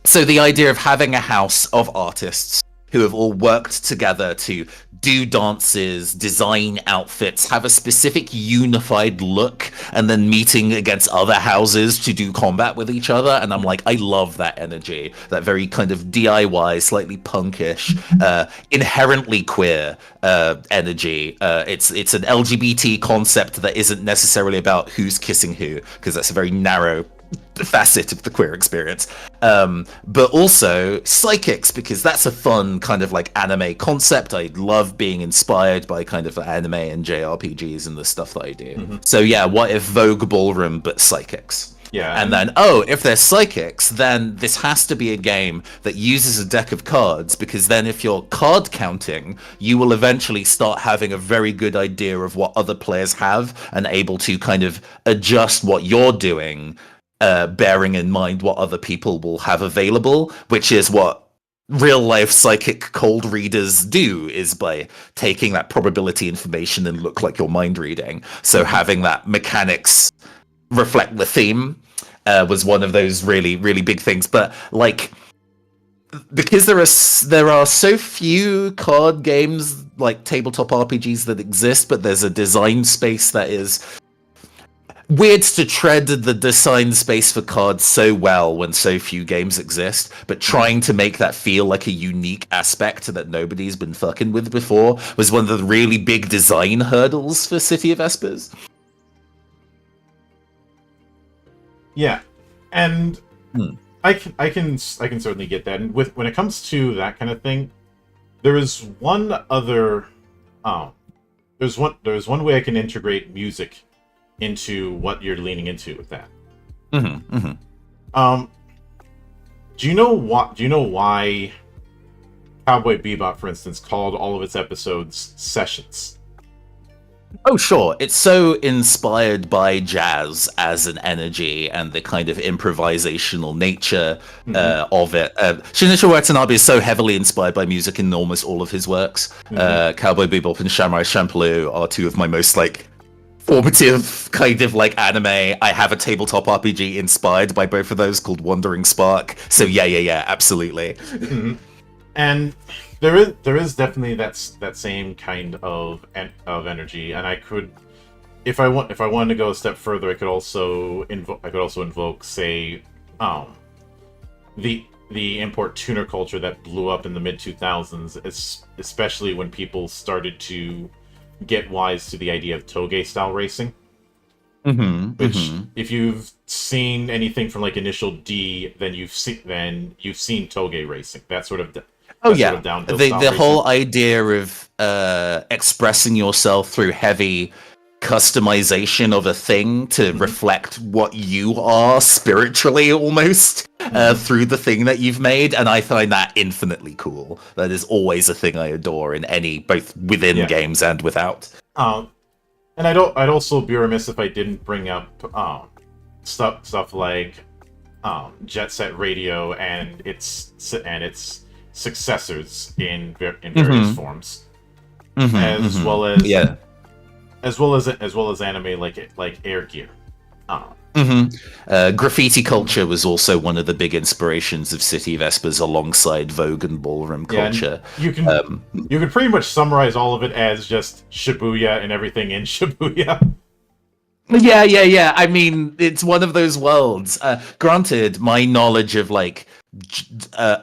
So the idea of having a house of artists who have all worked together to do dances, design outfits, have a specific unified look, and then meeting against other houses to do combat with each other. And I'm like, I love that energy, that very kind of DIY, slightly punkish, inherently queer energy. It's an LGBT concept that isn't necessarily about who's kissing who, because that's a very narrow facet of the queer experience, but also psychics, because that's a fun kind of like anime concept. I love being inspired by kind of anime and JRPGs and the stuff that I do. So yeah, what if Vogue ballroom but psychics? Yeah. And then, if they're psychics, then this has to be a game that uses a deck of cards, because then if you're card counting, you will eventually start having a very good idea of what other players have and able to kind of adjust what you're doing, bearing in mind what other people will have available, which is what real life psychic cold readers do, is by taking that probability information and look like you're mind reading. So having that mechanics reflect the theme was one of those really, really big things. But like, because there are so few card games like tabletop RPGs that exist, but there's a design space that is weird to tread the design space for cards so well when so few games exist, but trying to make that feel like a unique aspect that nobody's been fucking with before was one of the really big design hurdles for City of Espers. Yeah, and I can certainly get that. And when it comes to that kind of thing, there is one other there's one way I can integrate music into what you're leaning into with that. Do you know why Cowboy Bebop, for instance, called all of its episodes sessions? Oh, sure. It's so inspired by jazz as an energy and the kind of improvisational nature of it. Shinichiro Watanabe is so heavily inspired by music in almost all of his works. Cowboy Bebop and Samurai Champloo are two of my most formative kind of anime. I have a tabletop RPG inspired by both of those called Wandering Spark. So yeah, absolutely. And there is definitely that same kind of energy, and I could, if I wanted to go a step further, I could also invoke, say, the import tuner culture that blew up in the mid 2000s, especially when people started to get wise to the idea of toge style racing. Which, if you've seen anything from Initial D, then you've seen toge racing. That sort of. The whole idea of expressing yourself through heavy customization of a thing to reflect what you are spiritually, almost through the thing that you've made, and I find that infinitely cool. That is always a thing I adore in both within games and without. And I'd also be remiss if I didn't bring up stuff like Jet Set Radio and its successors in various forms, as well as anime like Air Gear. Graffiti culture was also one of the big inspirations of City of Espers, alongside Vogue and ballroom culture. You can pretty much summarize all of it as just Shibuya and everything in Shibuya. Yeah. I mean, it's one of those worlds. Granted, my knowledge of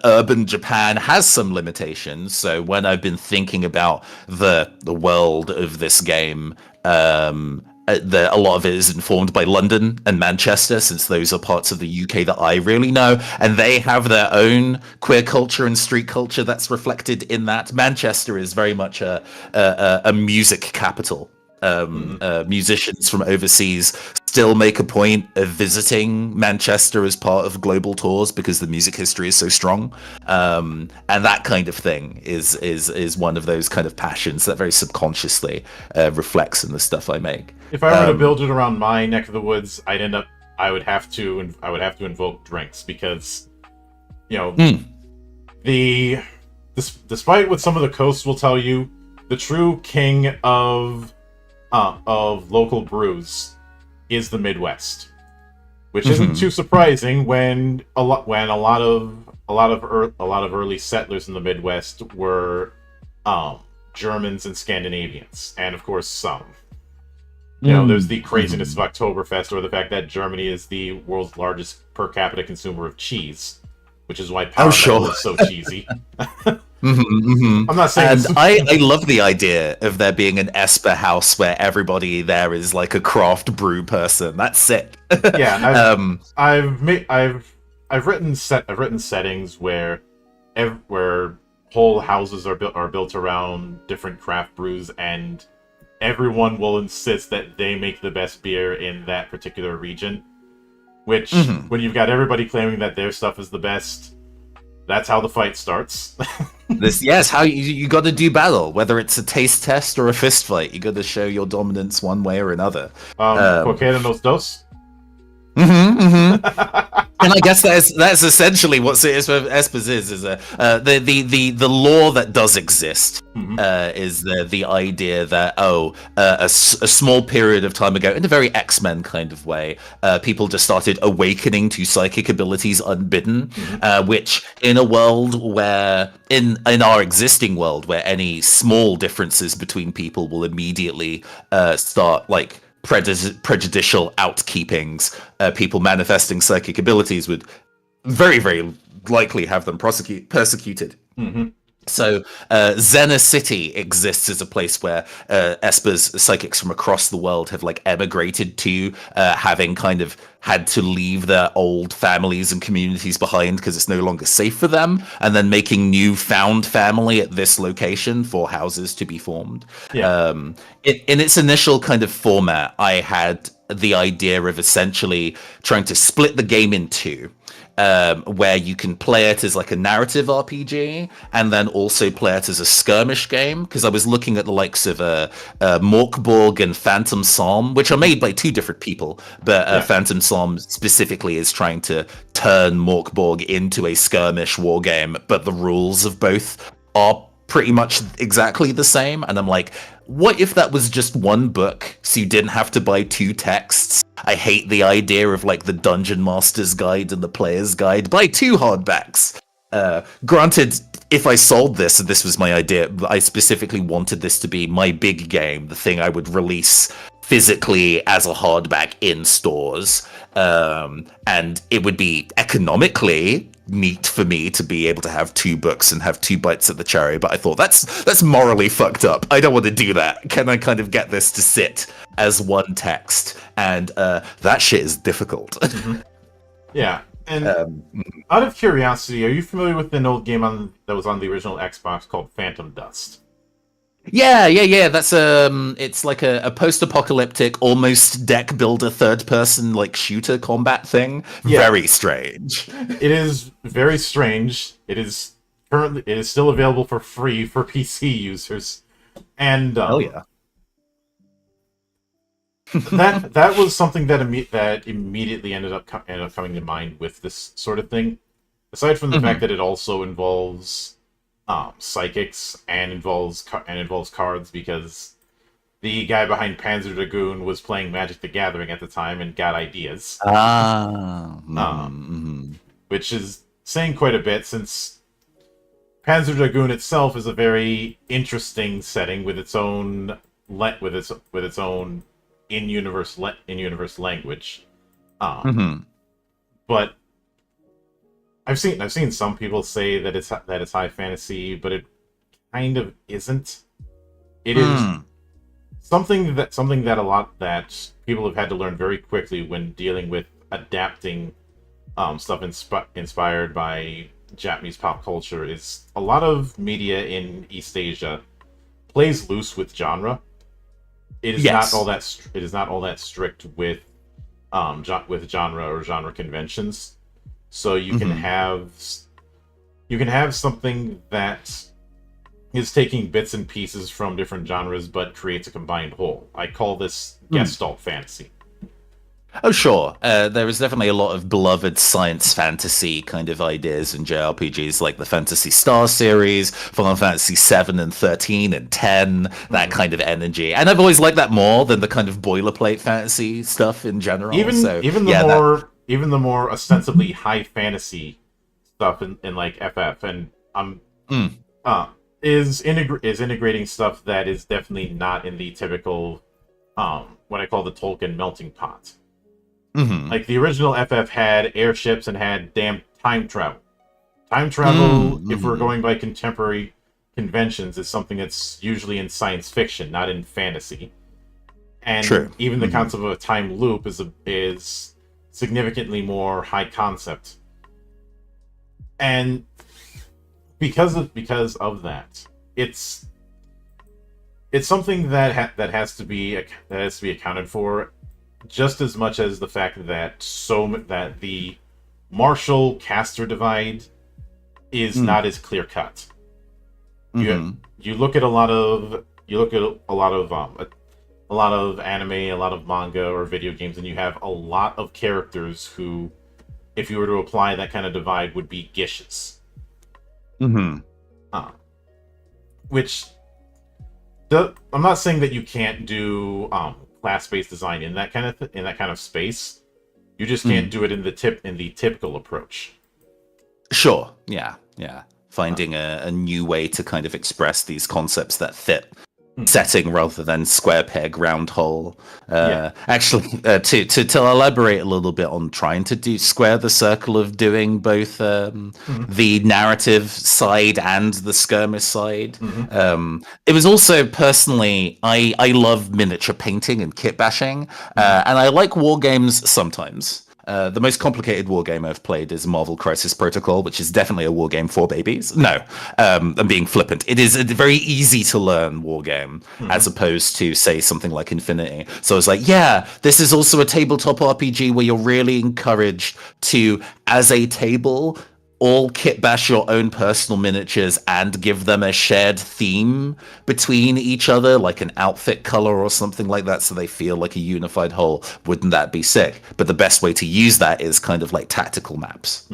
urban Japan has some limitations. So when I've been thinking about the world of this game, a lot of it is informed by London and Manchester, since those are parts of the UK that I really know, and they have their own queer culture and street culture that's reflected in that. Manchester is very much a music capital. Musicians from overseas still make a point of visiting Manchester as part of global tours because the music history is so strong, and that kind of thing is one of those kind of passions that very subconsciously reflects in the stuff I make. If I were to build it around my neck of the woods, I would have to invoke drinks, because despite what some of the coasts will tell you, the true king of local brews is the Midwest, which isn't too surprising when a lot of early settlers in the Midwest were Germans and Scandinavians, and of course some. There's the craziness of Oktoberfest, or the fact that Germany is the world's largest per capita consumer of cheese, which is why Power Metal is so cheesy. I'm not saying. And I love the idea of there being an Esper house where everybody there is like a craft brew person. That's sick. Yeah, I've written settings where whole houses are built around different craft brews, and everyone will insist that they make the best beer in that particular region. Which, when you've got everybody claiming that their stuff is the best, that's how the fight starts. How you got to do battle, whether it's a taste test or a fist fight. You got to show your dominance one way or another. Cualquiera nos dos. Mm-hmm, mm-hmm. And I guess that's essentially what Espers is the law that does exist is the idea that a small period of time ago, in a very X-Men kind of way, people just started awakening to psychic abilities unbidden, which in a world where in our existing world where any small differences between people will immediately start like prejudicial outkeepings, people manifesting psychic abilities would very, very likely have them persecuted. Mm-hmm. So Zena City exists as a place where Espers psychics from across the world have like emigrated to, having kind of had to leave their old families and communities behind because it's no longer safe for them, and then making new found family at this location for houses to be formed. Yeah. In its initial kind of format, I had the idea of essentially trying to split the game in two. Where you can play it as like a narrative RPG and then also play it as a skirmish game. Because I was looking at the likes of Morkborg and Phantom Psalm, which are made by two different people, but Phantom Psalm specifically is trying to turn Morkborg into a skirmish war game, but the rules of both are pretty much exactly the same. And I'm like, what if that was just one book so you didn't have to buy two texts? I hate the idea of like the Dungeon Master's Guide and the Player's Guide. Buy two hardbacks. Granted, if I sold this, and this was my idea, I specifically wanted this to be my big game, the thing I would release physically as a hardback in stores. And it would be economically neat for me to be able to have two books and have two bites at the cherry, but I thought that's morally fucked up. I don't want to do that. Can I kind of get this to sit as one text? And that shit is difficult. Yeah. And out of curiosity, are you familiar with an old game that was on the original Xbox called Phantom Dust? Yeah. That's it's like a post-apocalyptic, almost deck builder, third-person like shooter combat thing. Yeah. Very strange. It is very strange. It is still available for free for PC users, and oh yeah, that was something that immediately ended up coming to mind with this sort of thing. Aside from the fact that it also involves psychics and involves cards, because the guy behind Panzer Dragoon was playing Magic the Gathering at the time and got ideas. Which is saying quite a bit, since Panzer Dragoon itself is a very interesting setting with its own in-universe language. But I've seen some people say that it's high fantasy, but it kind of isn't. It is something that a lot that people have had to learn very quickly when dealing with adapting stuff inspired by Japanese pop culture. Is a lot of media in East Asia plays loose with genre. It is not all that. It is not all that strict with genre or genre conventions. So you can have something that is taking bits and pieces from different genres but creates a combined whole. I call this Gestalt fantasy. Oh, sure. There is definitely a lot of beloved science fantasy kind of ideas in JRPGs, like the Phantasy Star series, Final Fantasy 7 and 13 and 10, that kind of energy. And I've always liked that more than the kind of boilerplate fantasy stuff in general. Even the more ostensibly high fantasy stuff in like FF and is integrating stuff that is definitely not in the typical what I call the Tolkien melting pot. Like the original FF had airships and had damn time travel. Time travel, if we're going by contemporary conventions, is something that's usually in science fiction, not in fantasy. And even the concept of a time loop is significantly more high concept. And because of that, it's something that has to be accounted for, just as much as the fact that the martial caster divide is not as clear cut. You look at a lot of a lot of anime, a lot of manga or video games, and you have a lot of characters who, if you were to apply that kind of divide, would be gishes. Mm-hmm. Which I'm not saying that you can't do class-based design in that kind of space. You just can't do it in the typical approach. Sure. Yeah. Finding a new way to kind of express these concepts that fit setting rather than square peg round hole. Actually, to elaborate a little bit on trying to square the circle of doing both the narrative side and the skirmish side. It was also personally, I love miniature painting and kit bashing, and I like war games sometimes. The most complicated war game I've played is Marvel Crisis Protocol, which is definitely a war game for babies. No, I'm being flippant. It is a very easy to learn war game as opposed to, say, something like Infinity. So I was like, yeah, this is also a tabletop RPG where you're really encouraged to, as a table, all kit bash your own personal miniatures and give them a shared theme between each other, like an outfit color or something like that, so they feel like a unified whole. Wouldn't that be sick? But the best way to use that is kind of like tactical maps.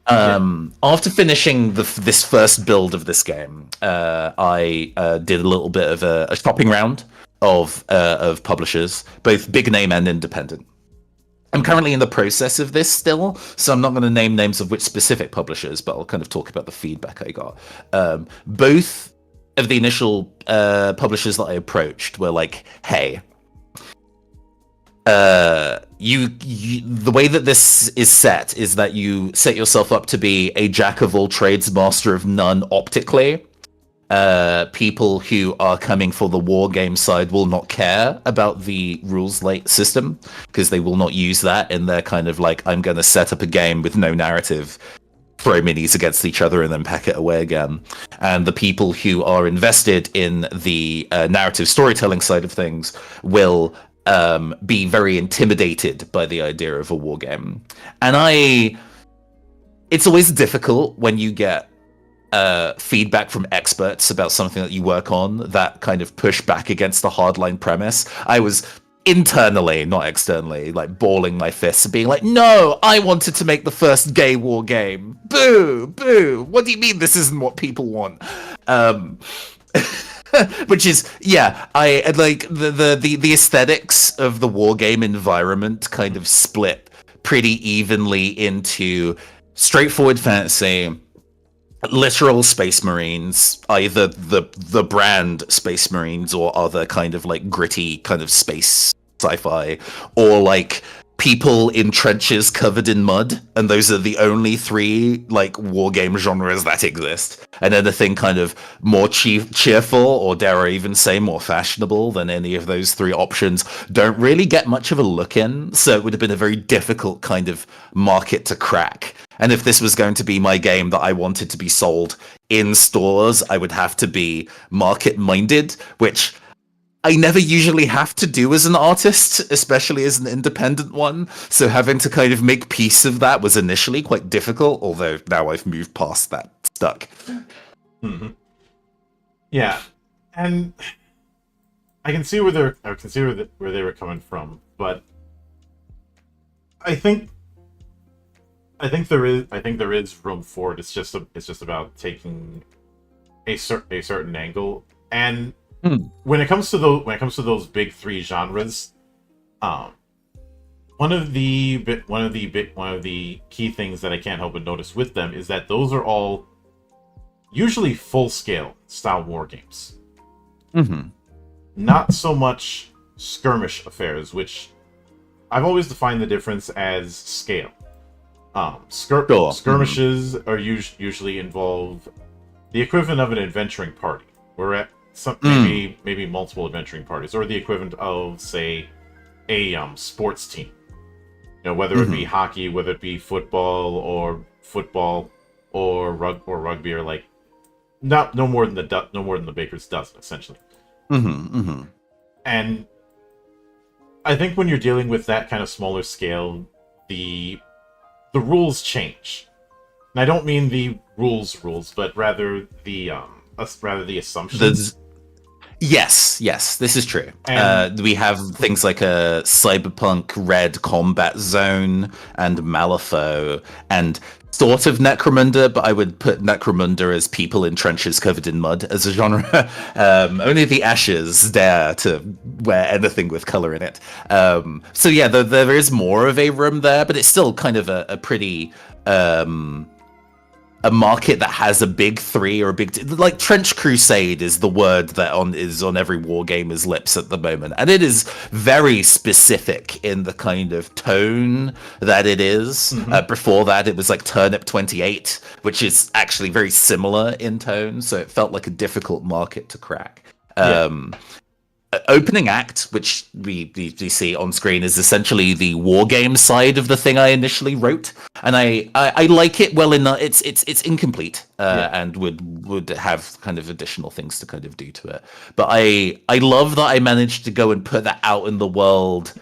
After finishing this first build of this game, I did a little bit of a shopping round of publishers, both big name and independent. I'm currently in the process of this still, so I'm not going to name names of which specific publishers, but I'll kind of talk about the feedback I got. Both of the initial publishers that I approached were like, hey, the way that this is set is that you set yourself up to be a jack of all trades, master of none optically. People who are coming for the war game side will not care about the rules light system because they will not use that in their kind of like, I'm going to set up a game with no narrative, throw minis against each other and then pack it away again. And the people who are invested in the narrative storytelling side of things will be very intimidated by the idea of a war game. And it's always difficult when you get feedback from experts about something that you work on that kind of push back against the hardline premise. I was internally, not externally, like balling my fists and being like, no, I wanted to make the first gay war game. Boo, boo. What do you mean this isn't what people want? Which is, yeah, I like the aesthetics of the war game environment kind of split pretty evenly into straightforward fantasy, literal Space Marines, either the brand Space Marines or other kind of like gritty kind of space sci-fi, or like people in trenches covered in mud, and those are the only three like war game genres that exist. And anything kind of more cheerful, or dare I even say more fashionable than any of those three options, don't really get much of a look in. So it would have been a very difficult kind of market to crack. And if this was going to be my game that I wanted to be sold in stores, I would have to be market-minded, which I never usually have to do as an artist, especially as an independent one. So having to kind of make peace of that was initially quite difficult, although now I've moved past that stuck. Mm-hmm. Yeah, and I can see where they were coming from, but I think there is room for it. It's just about taking a certain angle. And when it comes to those big three genres, one of the key things that I can't help but notice with them is that those are all usually full scale style war games. Not so much skirmish affairs, which I've always defined the difference as scale. Skirmishes are usually involve the equivalent of an adventuring party. We're at maybe multiple adventuring parties, or the equivalent of, say, a sports team. You know, whether it be hockey, whether it be football or rugby, or like no more than the baker's dozen, essentially. And I think when you're dealing with that kind of smaller scale, the rules change. And I don't mean the rules, but rather the assumptions. Yes, this is true. And We have things like a Cyberpunk Red Combat Zone and Malifaux and sort of Necromunda, but I would put Necromunda as people in trenches covered in mud as a genre. Only the ashes dare to wear anything with color in it. So yeah, there is more of a room there, but it's still kind of a pretty... a market that has a big three or a big like Trench Crusade is the word that is on every wargamer's lips at the moment, and it is very specific in the kind of tone that it is. Before that, it was like Turnip 28, which is actually very similar in tone, so it felt like a difficult market to crack. Opening act, which we see on screen, is essentially the war game side of the thing I initially wrote, and I like it well enough. It's incomplete and would have kind of additional things to kind of do to it. But I love that I managed to go and put that out in the world,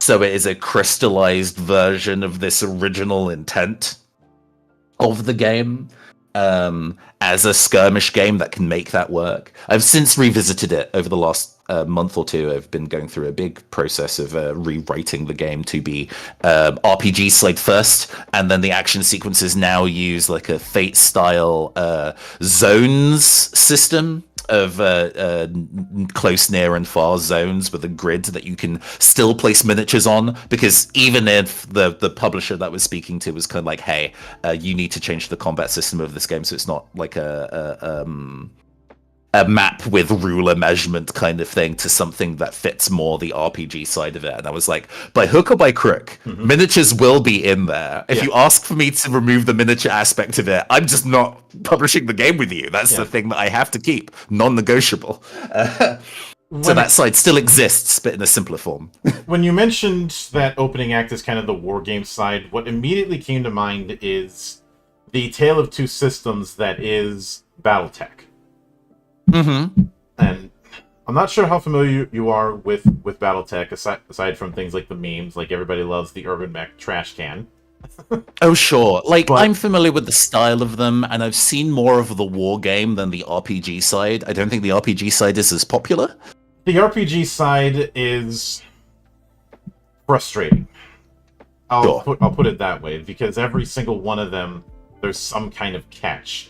so it is a crystallized version of this original intent of the game. As a skirmish game that can make that work. I've since revisited it over the last month or two. I've been going through a big process of rewriting the game to be RPG side first, and then the action sequences now use like a Fate style zones system of close, near, and far zones with a grid that you can still place miniatures on, because even if the publisher that was speaking to was kind of like, hey, you need to change the combat system of this game so it's not like a map with ruler measurement kind of thing to something that fits more the RPG side of it. And I was like, by hook or by crook, miniatures will be in there. If you ask for me to remove the miniature aspect of it, I'm just not publishing the game with you. That's the thing that I have to keep, non-negotiable. So that side still exists, but in a simpler form. When you mentioned that opening act is kind of the war game side, what immediately came to mind is the tale of two systems that is BattleTech. And I'm not sure how familiar you are with BattleTech, aside from things like the memes, like everybody loves the Urban Mech trash can. Oh, sure. I'm familiar with the style of them, and I've seen more of the war game than the RPG side. I don't think the RPG side is as popular. The RPG side is frustrating. I'll put it that way, because every single one of them, there's some kind of catch.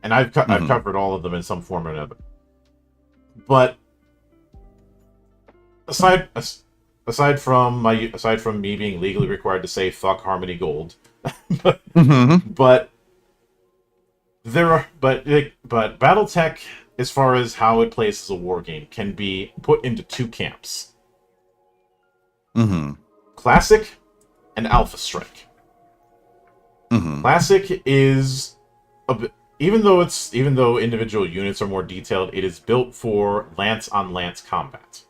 And I've covered all of them in some form or another. But aside from me being legally required to say fuck Harmony Gold, but BattleTech, as far as how it plays as a war game, can be put into two camps: Classic and Alpha Strike. Classic is even though individual units are more detailed, it is built for lance-on-lance combat.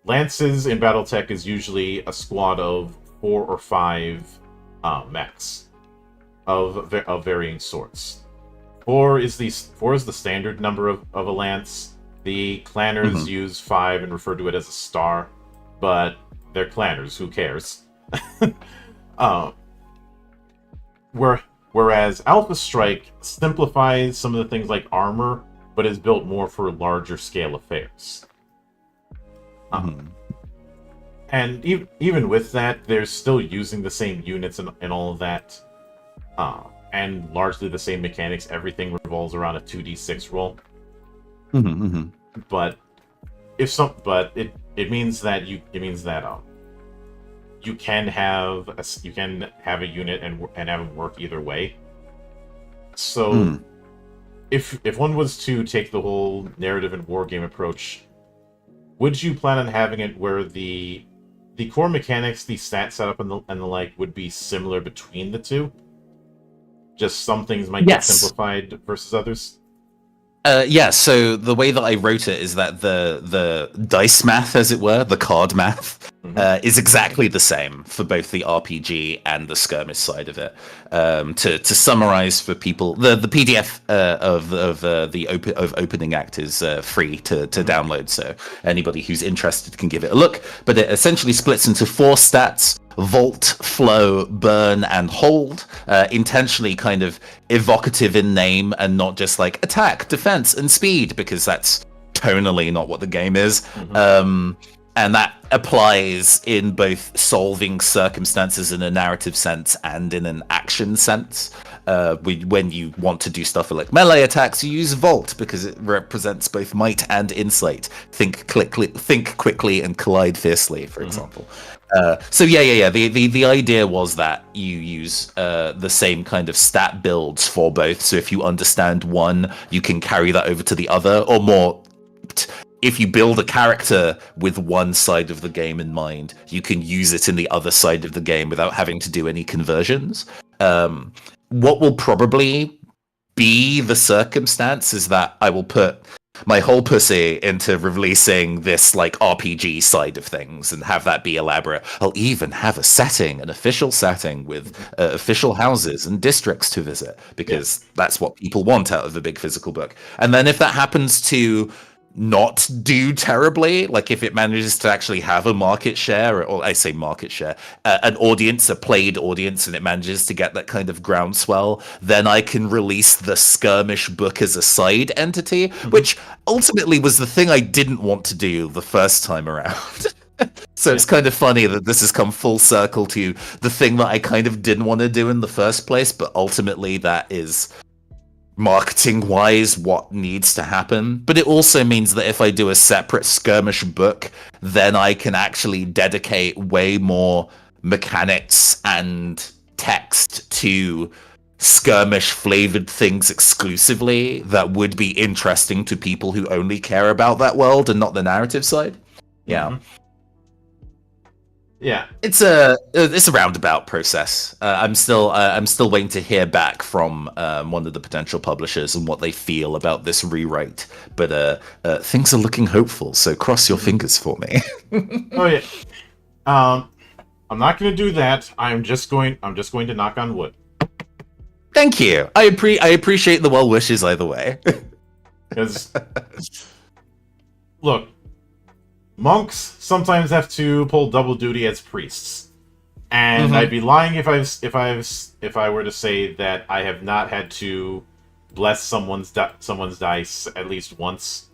Lances in BattleTech is usually a squad of 4 or 5 mechs of varying sorts. 4 is the standard number of a lance. The clanners use 5 and refer to it as a star, but they're clanners. Who cares? Whereas Alpha Strike simplifies some of the things like armor, but is built more for larger scale affairs. And even with that, they're still using the same units and all of that, and largely the same mechanics. Everything revolves around a 2d6 roll. But it means that you can have a unit and have it work either way. So if one was to take the whole narrative and wargame approach, would you plan on having it where the core mechanics, the stat setup and the like would be similar between the two? Just some things might get simplified versus others? So the way that I wrote it is that the dice math, as it were, the card math, is exactly the same for both the RPG and the skirmish side of it. To summarize for people, the PDF of Opening Act is free to download, so anybody who's interested can give it a look. But it essentially splits into 4 stats: Vault, Flow, Burn, and Hold, intentionally kind of evocative in name and not just like attack, defense, and speed, because that's tonally not what the game is. Mhm. And that applies in both solving circumstances in a narrative sense and in an action sense. When you want to do stuff like melee attacks, you use Vault because it represents both might and insight. Think quickly, and collide fiercely, for example. So yeah. The idea was that you use the same kind of stat builds for both. So if you understand one, you can carry that over to the other, or more. If you build a character with one side of the game in mind, you can use it in the other side of the game without having to do any conversions. What will probably be the circumstance is that I will put my whole pussy into releasing this like RPG side of things and have that be elaborate. I'll even have a setting, an official setting with official houses and districts to visit because that's what people want out of a big physical book. And then if that happens to not do terribly, like if it manages to actually have a market share, or I say market share, an audience, a played audience, and it manages to get that kind of groundswell, then I can release the skirmish book as a side entity, which ultimately was the thing I didn't want to do the first time around. So it's kind of funny that this has come full circle to the thing that I kind of didn't want to do in the first place, but ultimately that is marketing wise what needs to happen. But it also means that if I do a separate skirmish book, then I can actually dedicate way more mechanics and text to skirmish flavored things exclusively that would be interesting to people who only care about that world and not the narrative side. Yeah. Yeah, it's a roundabout process. I'm still waiting to hear back from one of the potential publishers and what they feel about this rewrite. But things are looking hopeful, so cross your fingers for me. Oh yeah. I'm not going to do that. I'm just going to knock on wood. Thank you. I appreciate the well wishes either way. Because look, monks sometimes have to pull double duty as priests, and I'd be lying if I were to say that I have not had to bless someone's dice at least once.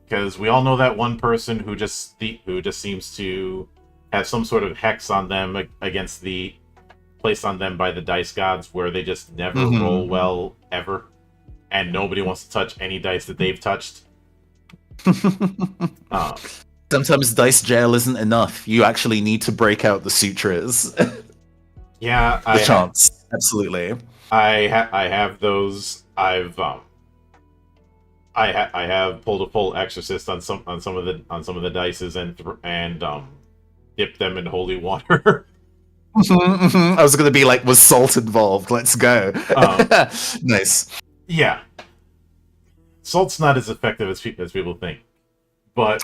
Because we all know that one person who just seems to have some sort of hex on them against the placed on them by the dice gods, where they just never roll well ever, and nobody wants to touch any dice that they've touched. Sometimes dice jail isn't enough. You actually need to break out the sutras. Yeah, the chants. Absolutely. I have those. I have pulled a full exorcist on some of the dices and dipped them in holy water. I was gonna be like, was salt involved? Let's go. Nice. Yeah. Salt's not as effective as people think, but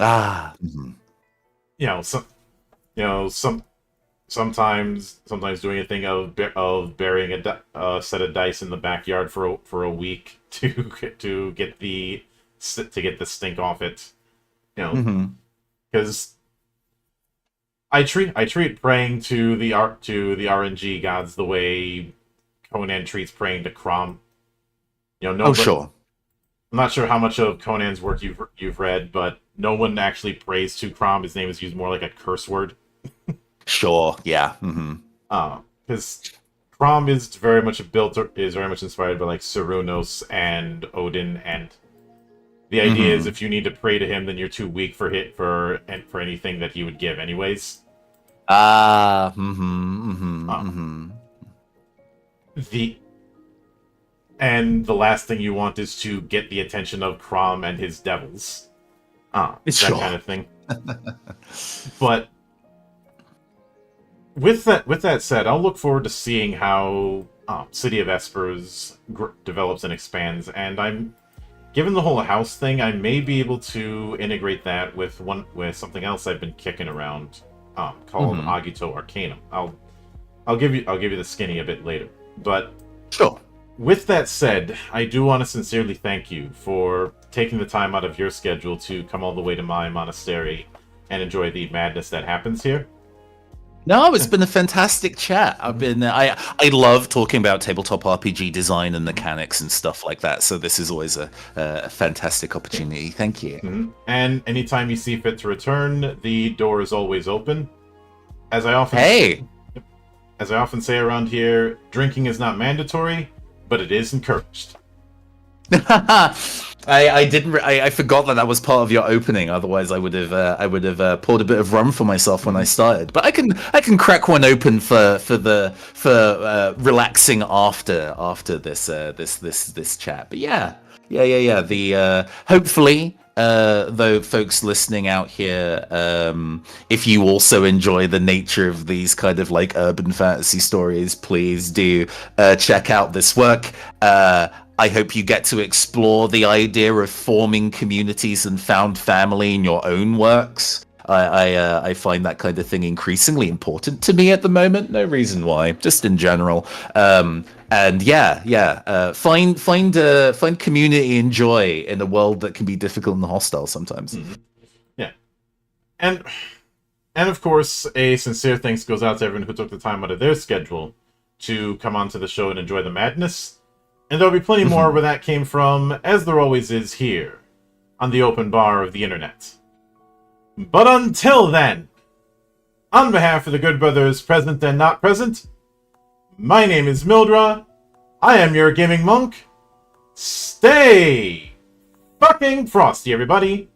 sometimes doing a thing of burying a set of dice in the backyard for a week to get the stink off it, because I treat praying to the RNG gods the way Conan treats praying to Crom. Sure. I'm not sure how much of Conan's work you've read, but no one actually prays to Crom. His name is used more like a curse word. Sure. Yeah. Because Crom is very much inspired by like Cernunnos and Odin, and the idea is if you need to pray to him, then you're too weak for anything that he would give, anyways. And the last thing you want is to get the attention of Crom and his devils. That kind of thing. But with that said, I'll look forward to seeing how City of Espers develops and expands. And given the whole house thing, I may be able to integrate that with something else I've been kicking around, called Agito Arcanum. I'll give you the skinny a bit later. But sure. With that said, I do want to sincerely thank you for taking the time out of your schedule to come all the way to my monastery and enjoy the madness that happens here. No, it's been a fantastic chat. I love talking about tabletop RPG design and mechanics and stuff like that. So this is always a fantastic opportunity. Thank you. And anytime you see fit to return, the door is always open. As I often say around here, drinking is not mandatory, but it is encouraged. I forgot that was part of your opening. Otherwise, I would have poured a bit of rum for myself when I started. But I can crack one open for relaxing after this chat. But yeah. The hopefully. Though folks listening out here, if you also enjoy the nature of these kind of like urban fantasy stories, please do check out this work. I hope you get to explore the idea of forming communities and found family in your own works. I find that kind of thing increasingly important to me at the moment. No reason why, just in general. And find community and joy in a world that can be difficult and hostile sometimes. Yeah, and of course, a sincere thanks goes out to everyone who took the time out of their schedule to come onto the show and enjoy the madness. And there'll be plenty more where that came from, as there always is here on the open bar of the internet. But until then, on behalf of the good brothers present and not present, my name is Mildra. I am your gaming monk. Stay fucking frosty, everybody.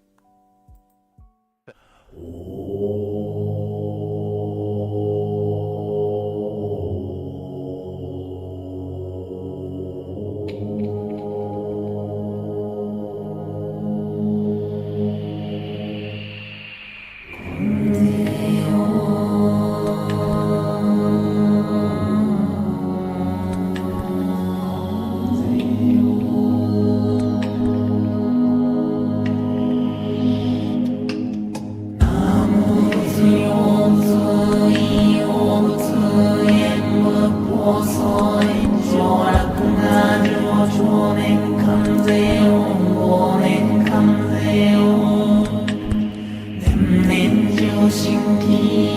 Thank you.